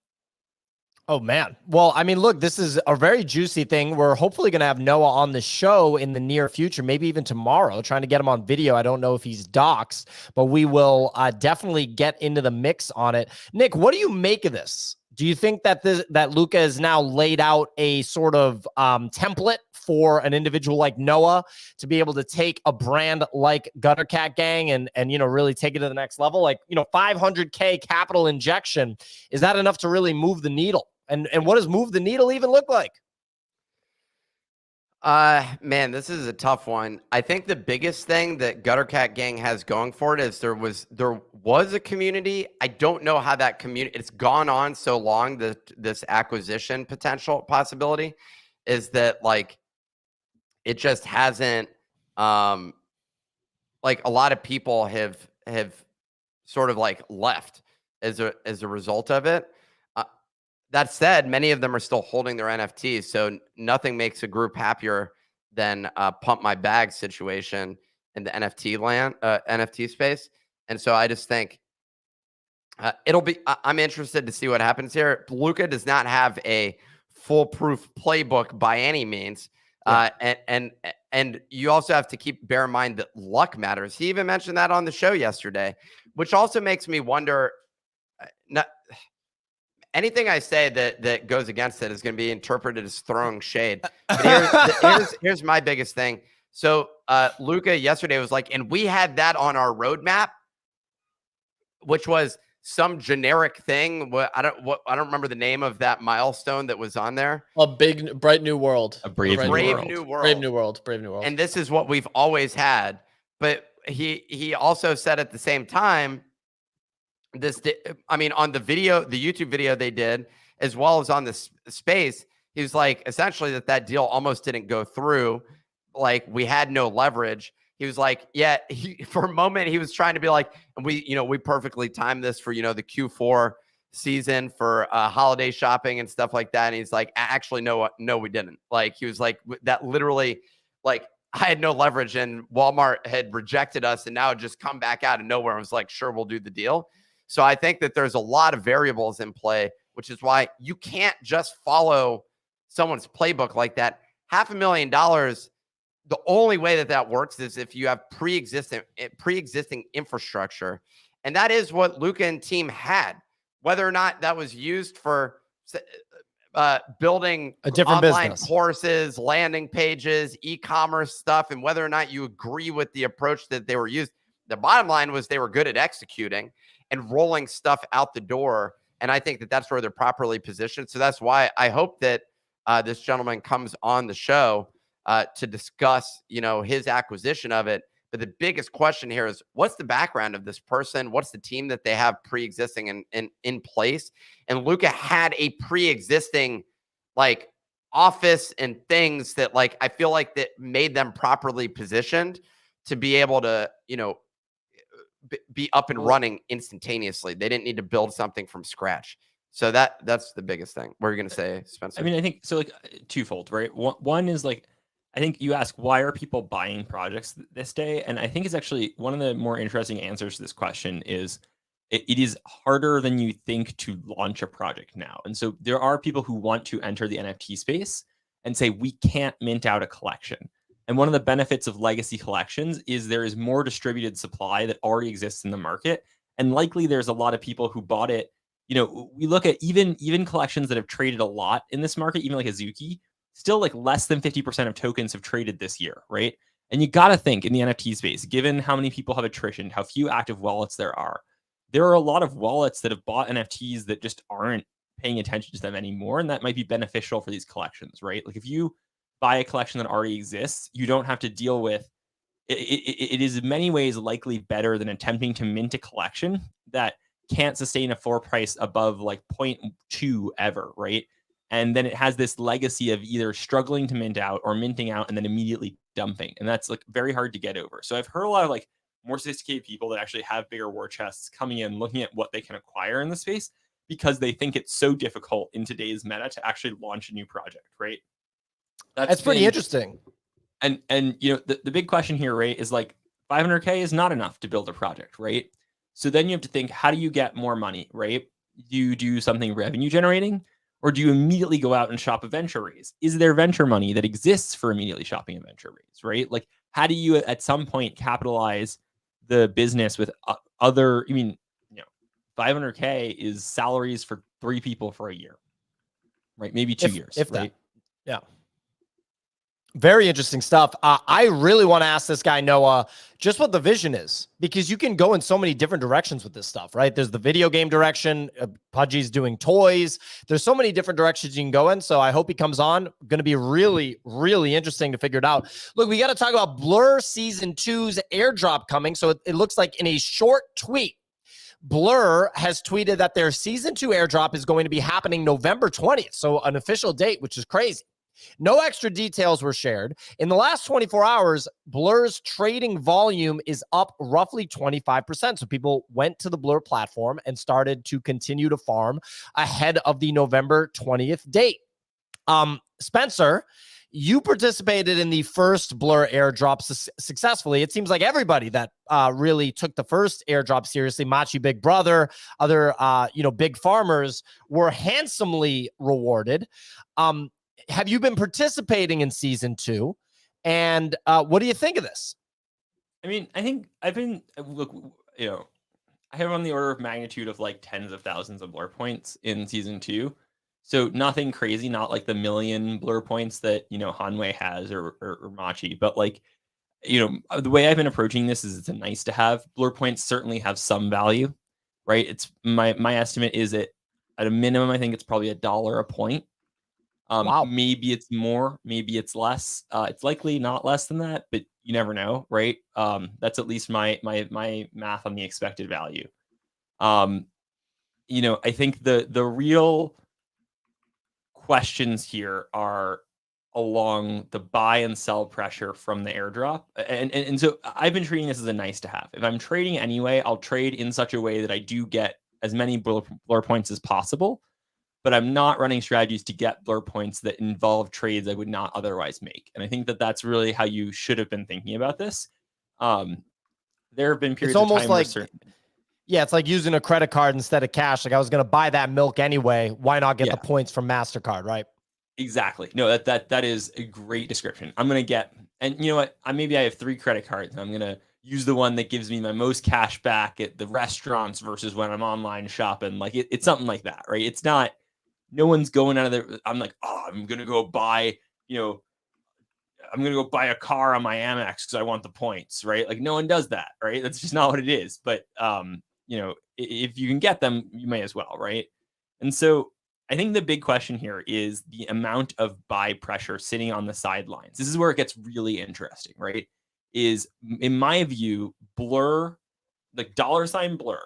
Oh, man. Well, I mean, look, this is a very juicy thing. We're hopefully going to have Noah on the show in the near future, maybe even tomorrow, trying to get him on video. I don't know if he's doxxed, but we will definitely get into the mix on it. Nick, what do you make of this? Do you think that that Luca has now laid out a sort of template for an individual like Noah to be able to take a brand like Gutter Cat Gang and really take it to the next level? Like, 500K capital injection, is that enough to really move the needle? And what does move the needle even look like? Man, this is a tough one. I think the biggest thing that Gutter Cat Gang has going for it is there was a community. I don't know how that community, it's gone on so long, that this acquisition possibility is that like it just hasn't like a lot of people have sort of like left as a result of it. That said, many of them are still holding their NFTs, so nothing makes a group happier than pump my bag situation in the NFT space. And so I just think I'm interested to see what happens here. Luca does not have a foolproof playbook by any means. And you also have to bear in mind that luck matters. He even mentioned that on the show yesterday, which also makes me wonder. Anything I say that goes against it is going to be interpreted as throwing shade. But here's my biggest thing. So Luca yesterday was like, and we had that on our roadmap, which was some generic thing. I don't remember the name of that milestone that was on there. A big, bright new world. A brave new world. Brave new world. Brave new world. And this is what we've always had. But he also said at the same time, on the video, the YouTube video they did, as well as on the space, he was like, essentially that deal almost didn't go through. Like, we had no leverage. He was like, yeah, for a moment, he was trying to be like, and we perfectly timed this for, the Q4 season for holiday shopping and stuff like that. And he's like, actually, no, we didn't. Like, he was like, that literally, like, I had no leverage and Walmart had rejected us and now it just come back out of nowhere. I was like, sure, we'll do the deal. So I think that there's a lot of variables in play, which is why you can't just follow someone's playbook like that. $500,000, the only way that works is if you have pre-existing infrastructure. And that is what Luca and team had. Whether or not that was used for building a different online business courses, landing pages, e-commerce stuff, and whether or not you agree with the approach that they were used, the bottom line was they were good at executing and rolling stuff out the door. And I think that that's where they're properly positioned. So that's why I hope that this gentleman comes on the show to discuss, his acquisition of it. But the biggest question here is, what's the background of this person? What's the team that they have pre-existing in place? And Luca had a pre-existing like office and things that like, I feel like that made them properly positioned to be able to, be up and running instantaneously. They didn't need to build something from scratch. So that's the biggest thing. What are you going to say, Spencer? I mean, I think so, like, twofold, right? One is like, I think you ask, why are people buying projects this day? And I think it's actually one of the more interesting answers to this question is it is harder than you think to launch a project now. And so there are people who want to enter the NFT space and say, we can't mint out a collection. And one of the benefits of legacy collections is there is more distributed supply that already exists in the market. And likely there's a lot of people who bought it. We look at even collections that have traded a lot in this market, even like Azuki, still like less than 50% of tokens have traded this year, right? And you got to think in the NFT space, given how many people have attrition, how few active wallets there are a lot of wallets that have bought NFTs that just aren't paying attention to them anymore. And that might be beneficial for these collections, right? Like if you buy a collection that already exists, you don't have to deal with it is in many ways likely better than attempting to mint a collection that can't sustain a floor price above like 0.2 ever, right? And then it has this legacy of either struggling to mint out or minting out and then immediately dumping. And that's like very hard to get over. So I've heard a lot of like more sophisticated people that actually have bigger war chests coming in, looking at what they can acquire in the space because they think it's so difficult in today's meta to actually launch a new project, right? That's pretty interesting. And the big question here, right, is like 500K is not enough to build a project, right? So then you have to think, how do you get more money, right? Do you do something revenue generating? Or do you immediately go out and shop a venture raise? Is there venture money that exists for immediately shopping a venture raise, right? Like, how do you at some point capitalize the business with other, 500K is salaries for 3 people for a year, right? Maybe 2 years, if right? That. Yeah. Very interesting stuff. I really want to ask this guy, Noah, just what the vision is, because you can go in so many different directions with this stuff, right? There's the video game direction. Pudgy's doing toys. There's so many different directions you can go in. So I hope he comes on. Going to be really, really interesting to figure it out. Look, we got to talk about Blur Season 2's airdrop coming. So it looks like in a short tweet, Blur has tweeted that their Season 2 airdrop is going to be happening November 20th. So an official date, which is crazy. No extra details were shared. In the last 24 hours, Blur's trading volume is up roughly 25%. So people went to the Blur platform and started to continue to farm ahead of the November 20th date. Spencer, you participated in the first Blur airdrop successfully. It seems like everybody that really took the first airdrop seriously, Machi Big Brother, other big farmers, were handsomely rewarded. have you been participating in season 2? And what do you think of this? I mean, I think I've been look, I have on the order of magnitude of like tens of thousands of blur points in season 2. So nothing crazy, not like the million blur points that, Hanwei has or Machi, but like, the way I've been approaching this is it's a nice to have. Blur points certainly have some value, right? It's my estimate is at a minimum, I think it's probably $1 a point. Wow. Maybe it's more, maybe it's less. It's likely not less than that, but you never know, right? That's at least my math on the expected value. I think the real questions here are along the buy and sell pressure from the airdrop. And so I've been treating this as a nice to have. If I'm trading anyway, I'll trade in such a way that I do get as many blur points as possible, but I'm not running strategies to get blur points that involve trades I would not otherwise make. And I think that that's really how you should have been thinking about this. There have been periods It's almost of time like, where yeah, it's like using a credit card instead of cash. Like I was going to buy that milk anyway. Why not get the points from MasterCard, right? Exactly. No, that is a great description. I'm going to get, and you know what? Maybe I have 3 credit cards. And I'm going to use the one that gives me my most cash back at the restaurants versus when I'm online shopping. Like it's something like that, right? It's not, no one's going out of there. I'm like, oh, I'm going to go buy, I'm going to go buy a car on my Amex because I want the points, right? Like no one does that, right? That's just not what it is. But, if you can get them, you may as well, right? And so I think the big question here is the amount of buy pressure sitting on the sidelines. This is where it gets really interesting, right? Is, in my view, blur, like $ blur,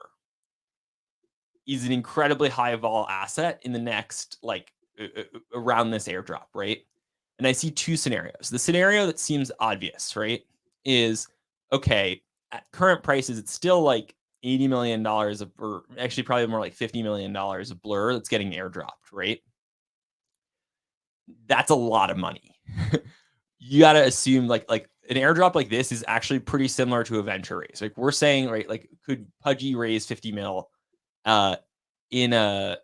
is an incredibly high vol asset in the next, like, around this airdrop, right? And I see 2 scenarios. The scenario that seems obvious, right, is, okay, at current prices, it's still like $80 million of, or actually probably more like $50 million of blur that's getting airdropped, right? That's a lot of money. You got to assume like an airdrop like this is actually pretty similar to a venture raise. Like we're saying, right, like could Pudgy raise 50 mil in a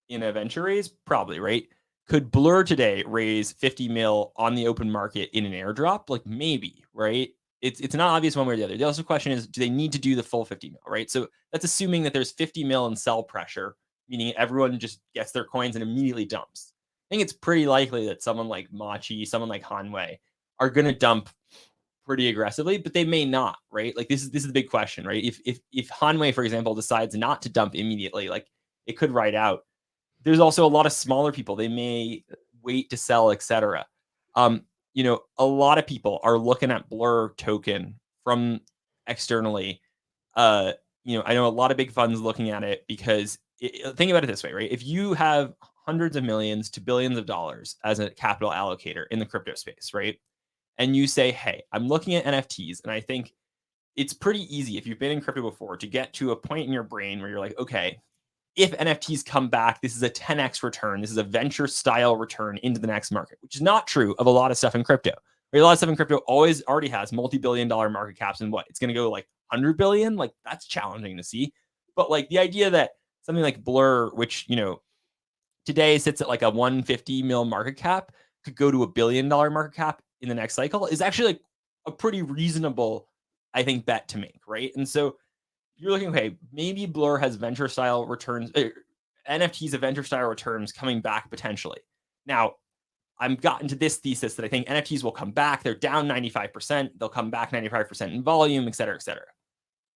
venture raise? Probably, right? Could Blur today raise 50 mil on the open market in an airdrop? Like maybe, right? It's not obvious one way or the other. The other question is, do they need to do the full 50 mil, right? So that's assuming that there's 50 mil in sell pressure, meaning everyone just gets their coins and immediately dumps. I think it's pretty likely that someone like Machi, someone like Hanwei are going to dump pretty aggressively, but they may not, right? Like this is the big question, right? If Hanwei, for example, decides not to dump immediately, like it could ride out. There's also a lot of smaller people. They may wait to sell, etc. A lot of people are looking at Blur token from externally. I know a lot of big funds looking at it because think about it this way, right? If you have hundreds of millions to billions of dollars as a capital allocator in the crypto space, right? And you say, hey, I'm looking at NFTs, and I think it's pretty easy if you've been in crypto before to get to a point in your brain where you're like, okay, if NFTs come back, this is a 10x return. This is a venture style return into the next market, which is not true of a lot of stuff in crypto. Right? A lot of stuff in crypto already has multi-billion-dollar market caps, and what? It's going to go like 100 billion? Like that's challenging to see. But like the idea that something like Blur, which, today sits at like a 150 mil market cap, could go to $1 billion market cap in the next cycle is actually like a pretty reasonable, I think, bet to make, right? And so you're looking, okay, maybe Blur has venture style returns, NFTs of venture style returns coming back potentially. Now, I've gotten to this thesis that I think NFTs will come back. They're down 95%. They'll come back 95% in volume, et cetera, et cetera.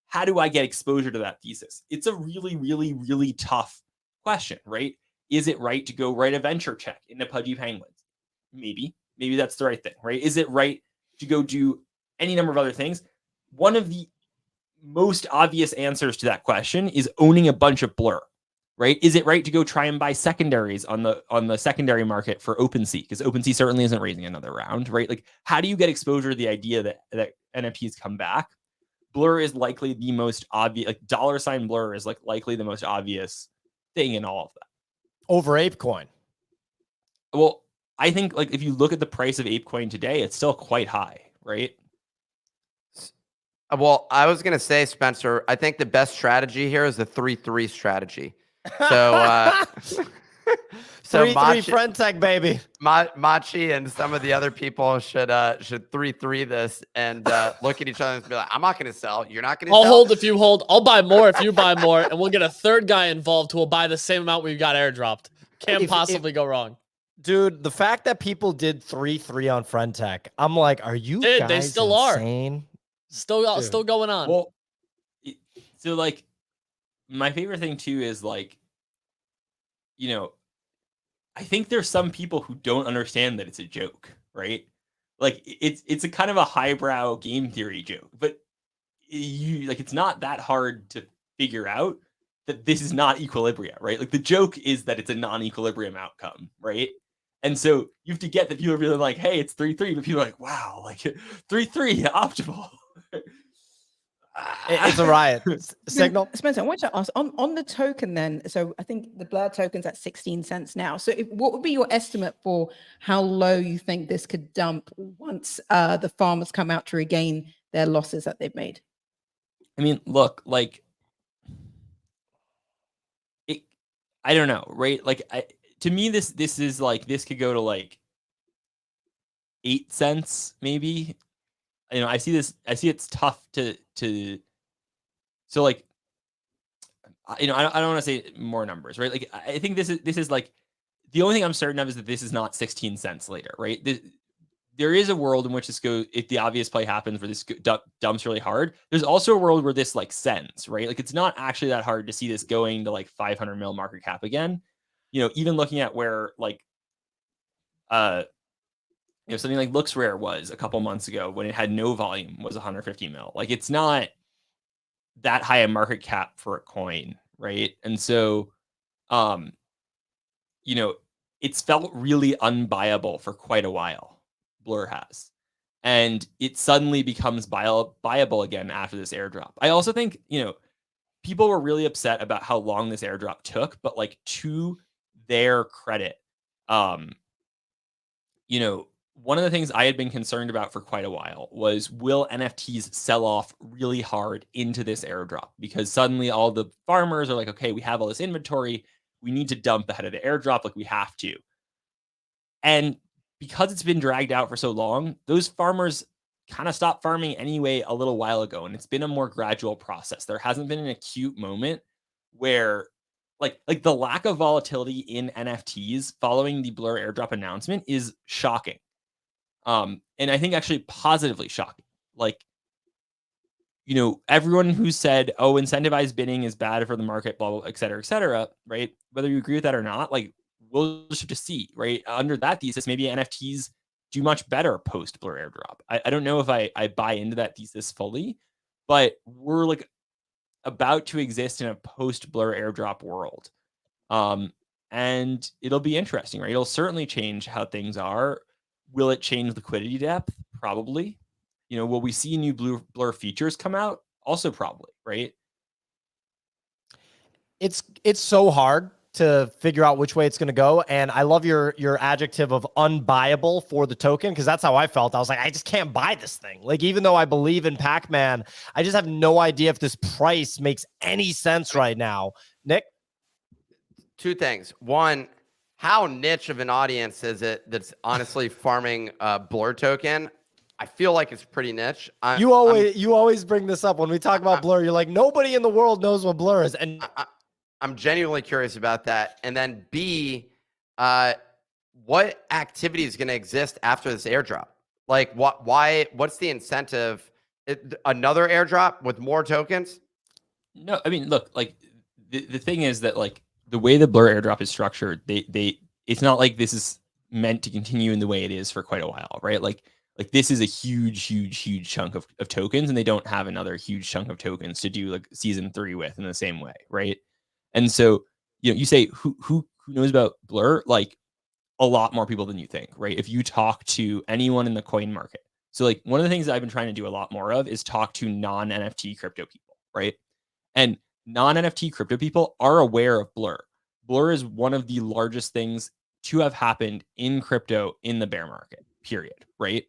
How do I get exposure to that thesis? It's a really, really, really tough question, right? Is it right to go write a venture check into Pudgy Penguins? Maybe that's the right thing, right? Is it right to go do any number of other things? One of the most obvious answers to that question is owning a bunch of Blur, right? Is it right to go try and buy secondaries on the secondary market for OpenSea? Because OpenSea certainly isn't raising another round, right? Like, how do you get exposure to the idea that NFTs come back? Blur is likely the most obvious, like $ Blur is like likely the most obvious thing in all of that. Over ApeCoin. Well, I think like if you look at the price of ApeCoin today, it's still quite high, right? Well, I was going to say, Spencer, I think the best strategy here is the 3-3 strategy. So So 3-3 friend tech, baby. Machi and some of the other people should 3-3 this and look at each other and be like, I'm not going to sell. You're not going to I'll sell. hold if you hold. I'll buy more if you buy more, and we'll get a third guy involved who will buy the same amount we got airdropped. Can't If- possibly go wrong. Dude, the fact that people did 3-3 on friend tech, I'm like, are you Dude, guys they still insane? are. Still going on. Well, so like, my favorite thing too is like, you know, I think there's some people who don't understand that it's a joke, right? Like it's a kind of a highbrow game theory joke, but it's not that hard to figure out that this is not equilibria, right? Like the joke is that it's a non-equilibrium outcome, right? And so you have to get that people are really like, hey, it's 3-3, but people are like, wow, like 3-3 optimal. It's a riot. Signal. Spencer, I want to ask on the token then. So I think the Blur token's at 16 cents now. So what would be your estimate for how low you think this could dump once the farmers come out to regain their losses that they've made? I mean, look, like, I don't know, right? Like, to me, this is like, this could go to like 8 cents, maybe. You know, I see it's tough to so like, you know, I don't want to say more numbers, right? Like, I think this is like, the only thing I'm certain of is that this is not 16 cents later, right? There is a world in which this goes, if the obvious play happens where this dumps really hard. There's also a world where this like sends, right? Like, it's not actually that hard to see this going to like 500 mil market cap again. You know, even looking at where like, you know, something like Looks Rare was a couple months ago when it had no volume was 150 mil. Like, it's not that high a market cap for a coin, right? And so, you know, it's felt really unbuyable for quite a while. Blur has, and it suddenly becomes buyable again after this airdrop. I also think, you know, people were really upset about how long this airdrop took, but like, to their credit, you know, one of the things I had been concerned about for quite a while was, will NFTs sell off really hard into this airdrop? Because suddenly all the farmers are like, okay, we have all this inventory, we need to dump ahead of the airdrop, like we have to. And because it's been dragged out for so long, those farmers kind of stopped farming anyway a little while ago, and it's been a more gradual process. There hasn't been an acute moment where like the lack of volatility in NFTs following the Blur airdrop announcement is shocking. And I think actually positively shocking. Like, you know, everyone who said, oh, incentivized bidding is bad for the market, blah, blah, et cetera, right? Whether you agree with that or not, like, we'll just have to see, right? Under that thesis, maybe NFTs do much better post Blur airdrop. I don't know if I buy into that thesis fully, but we're like about to exist in a post Blur airdrop world. And it'll be interesting, right? It'll certainly change how things are. Will it change liquidity depth? Probably. You know, will we see new Blur features come out? Also probably, right? It's so hard to figure out which way it's going to go, and I love your adjective of unbuyable for the token, because that's how I felt. I was like, I just can't buy this thing. Like, even though I believe in Pac-Man, I just have no idea if this price makes any sense right now. Nick? Two things. One, how niche of an audience is it that's honestly farming Blur token? I feel like it's pretty niche. You always bring this up when we talk about Blur. You're like, nobody in the world knows what Blur is, and I'm genuinely curious about that. And then B, what activity is going to exist after this airdrop? Like, what's the incentive? Another airdrop with more tokens? No, I mean, look, like the thing is that like the way the Blur airdrop is structured, it's not like this is meant to continue in the way it is for quite a while, right? Like this is a huge chunk of tokens, and they don't have another huge chunk of tokens to do like season 3 with in the same way, right? And so, you know, you say who knows about Blur? Like, a lot more people than you think, right? If you talk to anyone in the coin market. So like, one of the things that I've been trying to do a lot more of is talk to non-NFT crypto people, right? And non-NFT crypto people are aware of Blur. Blur is one of the largest things to have happened in crypto in the bear market, period, right?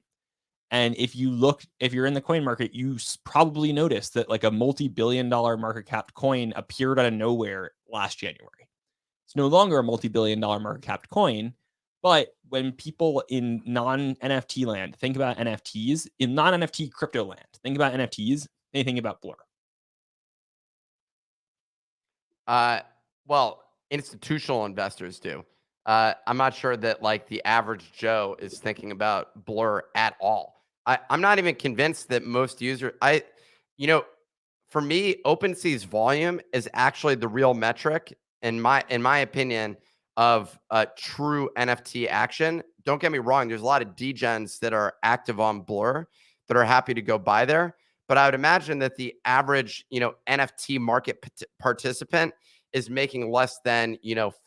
And if you're in the coin market, you probably noticed that like a multi-billion-dollar market cap coin appeared out of nowhere last January. It's no longer a multi-billion-dollar market cap coin. But when people in non-NFT land think about NFTs, in non-NFT crypto land, think about NFTs, they think about Blur. Well, institutional investors do. I'm not sure that like the average Joe is thinking about Blur at all. I'm not even convinced that most users. For me, OpenSea's volume is actually the real metric, in my opinion, of true NFT action. Don't get me wrong. There's a lot of degens that are active on Blur that are happy to go buy there. But I would imagine that the average, NFT market participant is making less than,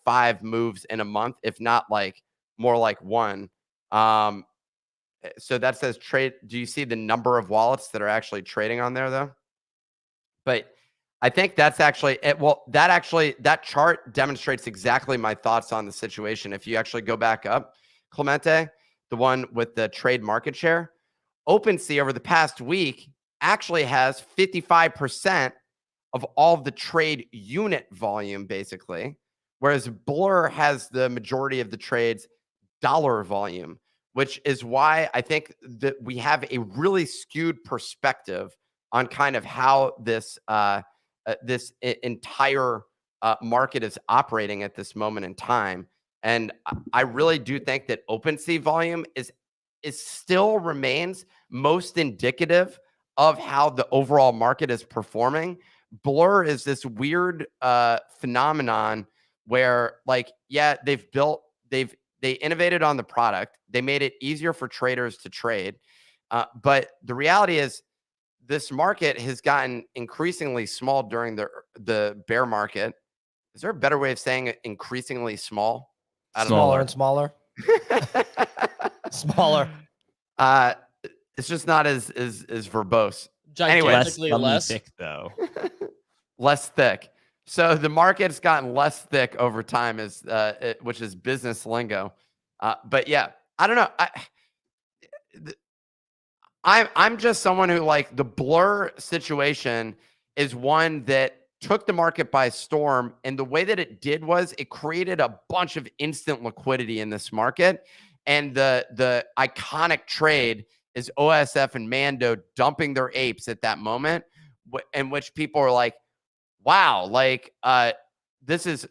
5 moves in a month, if not like more like 1. So that says trade. Do you see the number of wallets that are actually trading on there though? But I think that's actually it. Well, that chart demonstrates exactly my thoughts on the situation. If you actually go back up, Clemente, the one with the trade market share, OpenSea over the past week actually has 55% of all of the trade unit volume, basically, whereas Blur has the majority of the trades dollar volume, which is why I think that we have a really skewed perspective on kind of how this entire market is operating at this moment in time. And I really do think that OpenSea volume is still remains most indicative of how the overall market is performing. Blur is this weird phenomenon where, like, yeah, they innovated on the product. They made it easier for traders to trade. But the reality is this market has gotten increasingly small during the bear market. Is there a better way of saying it? Increasingly small? Smaller and smaller. Smaller. It's just not as verbose. Gigantically less thick though. Less thick. So the market's gotten less thick over time, which is business lingo. But yeah, I don't know. I'm just someone who, like, the Blur situation is one that took the market by storm. And the way that it did was it created a bunch of instant liquidity in this market. And the iconic trade is OSF and Mando dumping their apes at that moment, in which people are like, wow, like, this is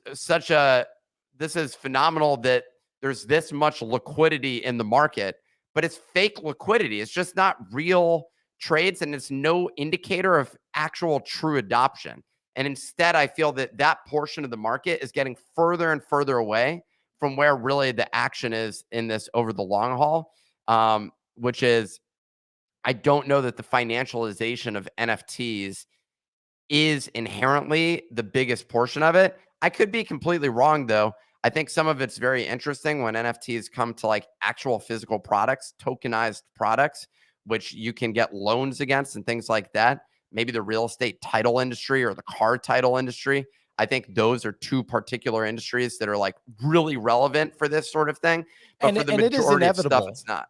phenomenal that there's this much liquidity in the market, but it's fake liquidity. It's just not real trades, and it's no indicator of actual true adoption. And instead, I feel that portion of the market is getting further and further away from where really the action is in this over the long haul, which is, I don't know that the financialization of NFTs is inherently the biggest portion of it. I could be completely wrong, though. I think some of it's very interesting when NFTs come to like actual physical products, tokenized products, which you can get loans against and things like that. Maybe the real estate title industry or the car title industry. I think those are 2 particular industries that are like really relevant for this sort of thing. But for the majority of stuff, it's not.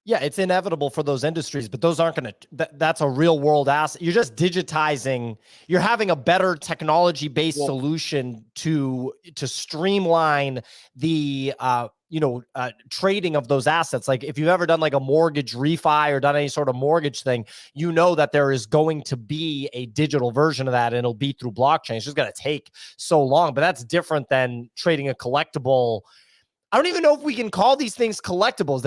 Yeah, it's inevitable for those industries, but those aren't going to, that's a real world asset. You're just digitizing, you're having a better technology-based solution to streamline the, trading of those assets. Like if you've ever done like a mortgage refi or done any sort of mortgage thing, you know that there is going to be a digital version of that and it'll be through blockchain. It's just going to take so long, but that's different than trading a collectible. I don't even know if we can call these things collectibles.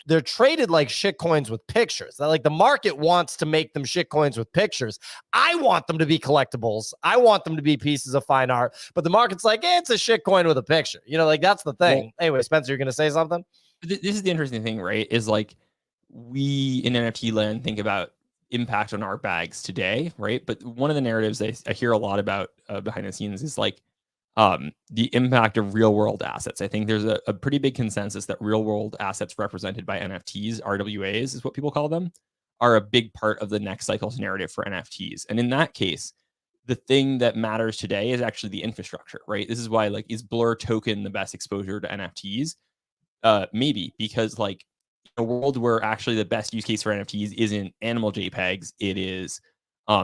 They're traded like shit coins with pictures. Like the market wants to make them shit coins with pictures. I want them to be collectibles. I want them to be pieces of fine art, but the market's like, it's a shit coin with a picture. Like that's the thing. Well, anyway, Spencer, you're going to say something? This is the interesting thing, right? Is like we in NFT land think about impact on our bags today, right? But one of the narratives I hear a lot about behind the scenes is like, the impact of real world assets. I think there's a pretty big consensus that real world assets represented by NFTs, RWAs is what people call them, are a big part of the next cycle's narrative for NFTs. And in that case, the thing that matters today is actually the infrastructure, right? This is why, like, is Blur token the best exposure to NFTs? Maybe, because like a world where actually the best use case for NFTs isn't animal JPEGs, it is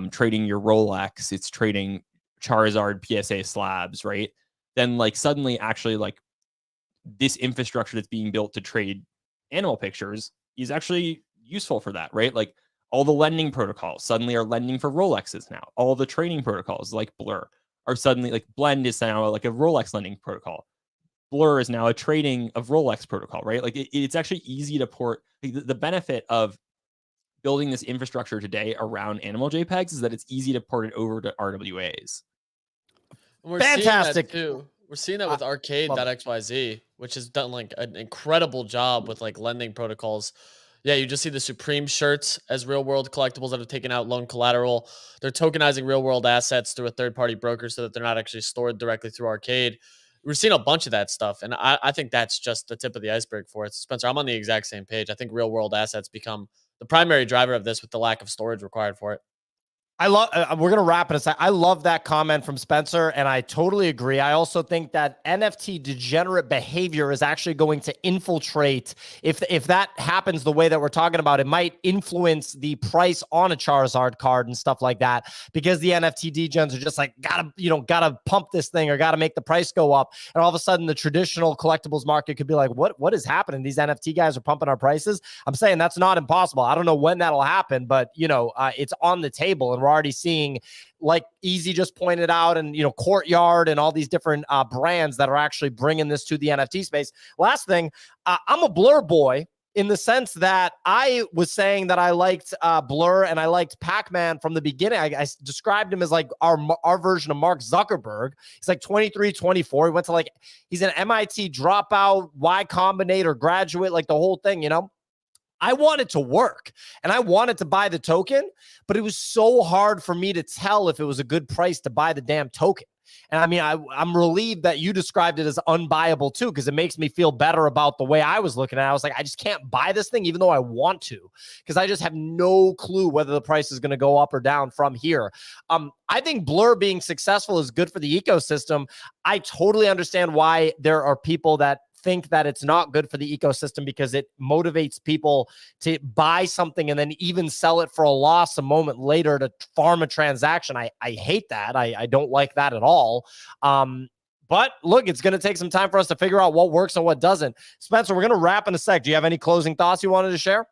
trading your Rolex, it's trading Charizard PSA slabs, right? then like suddenly actually like this infrastructure that's being built to trade animal pictures is actually useful for that, right? Like all the lending protocols suddenly are lending for Rolexes now. All the trading protocols like Blur are suddenly like Blend is now like a Rolex lending protocol. Blur is now a trading of Rolex protocol, right? Like it's actually easy to port. Like the benefit of building this infrastructure today around animal JPEGs is that it's easy to port it over to RWAs. We're Fantastic. seeing that too. We're seeing that with arcade.xyz, which has done like an incredible job with like lending protocols. Yeah, you just see the Supreme shirts as real world collectibles that have taken out loan collateral. They're tokenizing real world assets through a third party broker so that they're not actually stored directly through Arcade. We're seeing a bunch of that stuff. And I think that's just the tip of the iceberg for it. Spencer, I'm on the exact same page. I think real world assets become the primary driver of this with the lack of storage required for it. I love, we're going to wrap it aside. I love that comment from Spencer, and I totally agree. I also think that NFT degenerate behavior is actually going to infiltrate. If that happens the way that we're talking about, it might influence the price on a Charizard card and stuff like that, because the NFT degens are just like, gotta pump this thing or gotta make the price go up. And all of a sudden the traditional collectibles market could be like, what is happening? These NFT guys are pumping our prices. I'm saying that's not impossible. I don't know when that'll happen, but it's on the table, and we're already seeing, like Easy just pointed out, and Courtyard and all these different brands that are actually bringing this to the NFT space. Last thing, I'm a Blur boy in the sense that I was saying that I liked Blur and I liked Pac-Man from the beginning. I described him as like our version of Mark Zuckerberg. He's like 23, 24. He went to he's an MIT dropout, Y Combinator graduate, like the whole thing, I wanted to work and I wanted to buy the token, but it was so hard for me to tell if it was a good price to buy the damn token. And I mean, I'm relieved that you described it as unbuyable too, because it makes me feel better about the way I was looking at it. I was like, I just can't buy this thing, even though I want to, because I just have no clue whether the price is going to go up or down from here. I think Blur being successful is good for the ecosystem. I totally understand why there are people that think that it's not good for the ecosystem, because it motivates people to buy something and then even sell it for a loss a moment later to farm a transaction. I hate that. I don't like that at all. But look, it's going to take some time for us to figure out what works and what doesn't. Spencer, we're going to wrap in a sec. Do you have any closing thoughts you wanted to share?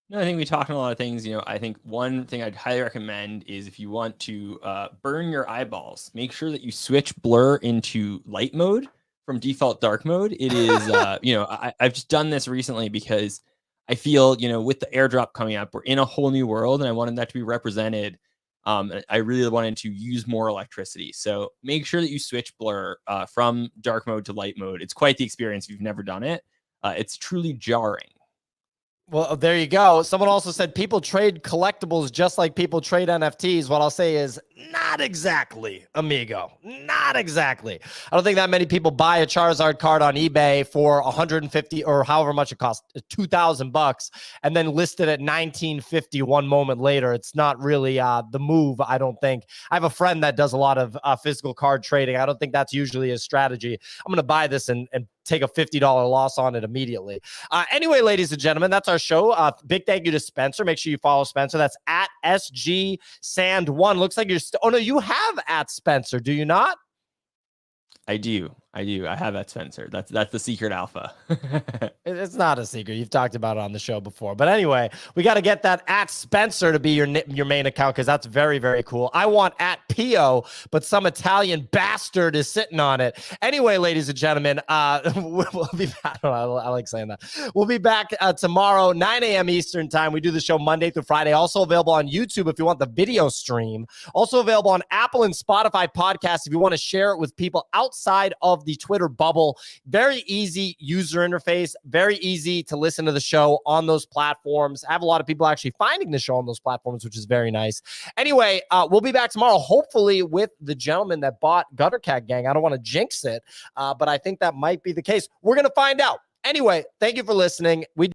No, I think we talked on a lot of things. I think one thing I'd highly recommend is if you want to burn your eyeballs, make sure that you switch Blur into light mode from default dark mode. It is, I've just done this recently because I feel, with the airdrop coming up, we're in a whole new world and I wanted that to be represented. I really wanted to use more electricity. So make sure that you switch Blur from dark mode to light mode. It's quite the experience if you've never done it. It's truly jarring. Well, there you go. Someone also said people trade collectibles just like people trade NFTs. What I'll say is not exactly, amigo. Not exactly. I don't think that many people buy a Charizard card on eBay for 150 or however much it costs, $2,000, and then list it at 1950 one moment later. It's not really the move, I don't think. I have a friend that does a lot of physical card trading. I don't think that's usually his strategy. I'm going to buy this and take a $50 loss on it immediately. Anyway, ladies and gentlemen, that's our show. Big thank you to Spencer. Make sure you follow Spencer. That's at SG Sand1. Looks like you're oh no, you have at Spencer, do you not? I do. I have at Spencer. That's the secret alpha. It's not a secret. You've talked about it on the show before. But anyway, we got to get that at Spencer to be your main account, because that's very, very cool. I want at Pio, but some Italian bastard is sitting on it. Anyway, ladies and gentlemen, we'll be back. I like saying that. We'll be back tomorrow, 9 a.m. Eastern time. We do the show Monday through Friday. Also available on YouTube if you want the video stream. Also available on Apple and Spotify podcasts if you want to share it with people outside of the Twitter bubble. Very easy user interface, very easy to listen to the show on those platforms. I have a lot of people actually finding the show on those platforms, which is very nice. Anyway, we'll be back tomorrow, hopefully with the gentleman that bought Gutter Cat Gang. I don't want to jinx it, but I think that might be the case. We're going to find out. Anyway, thank you for listening. We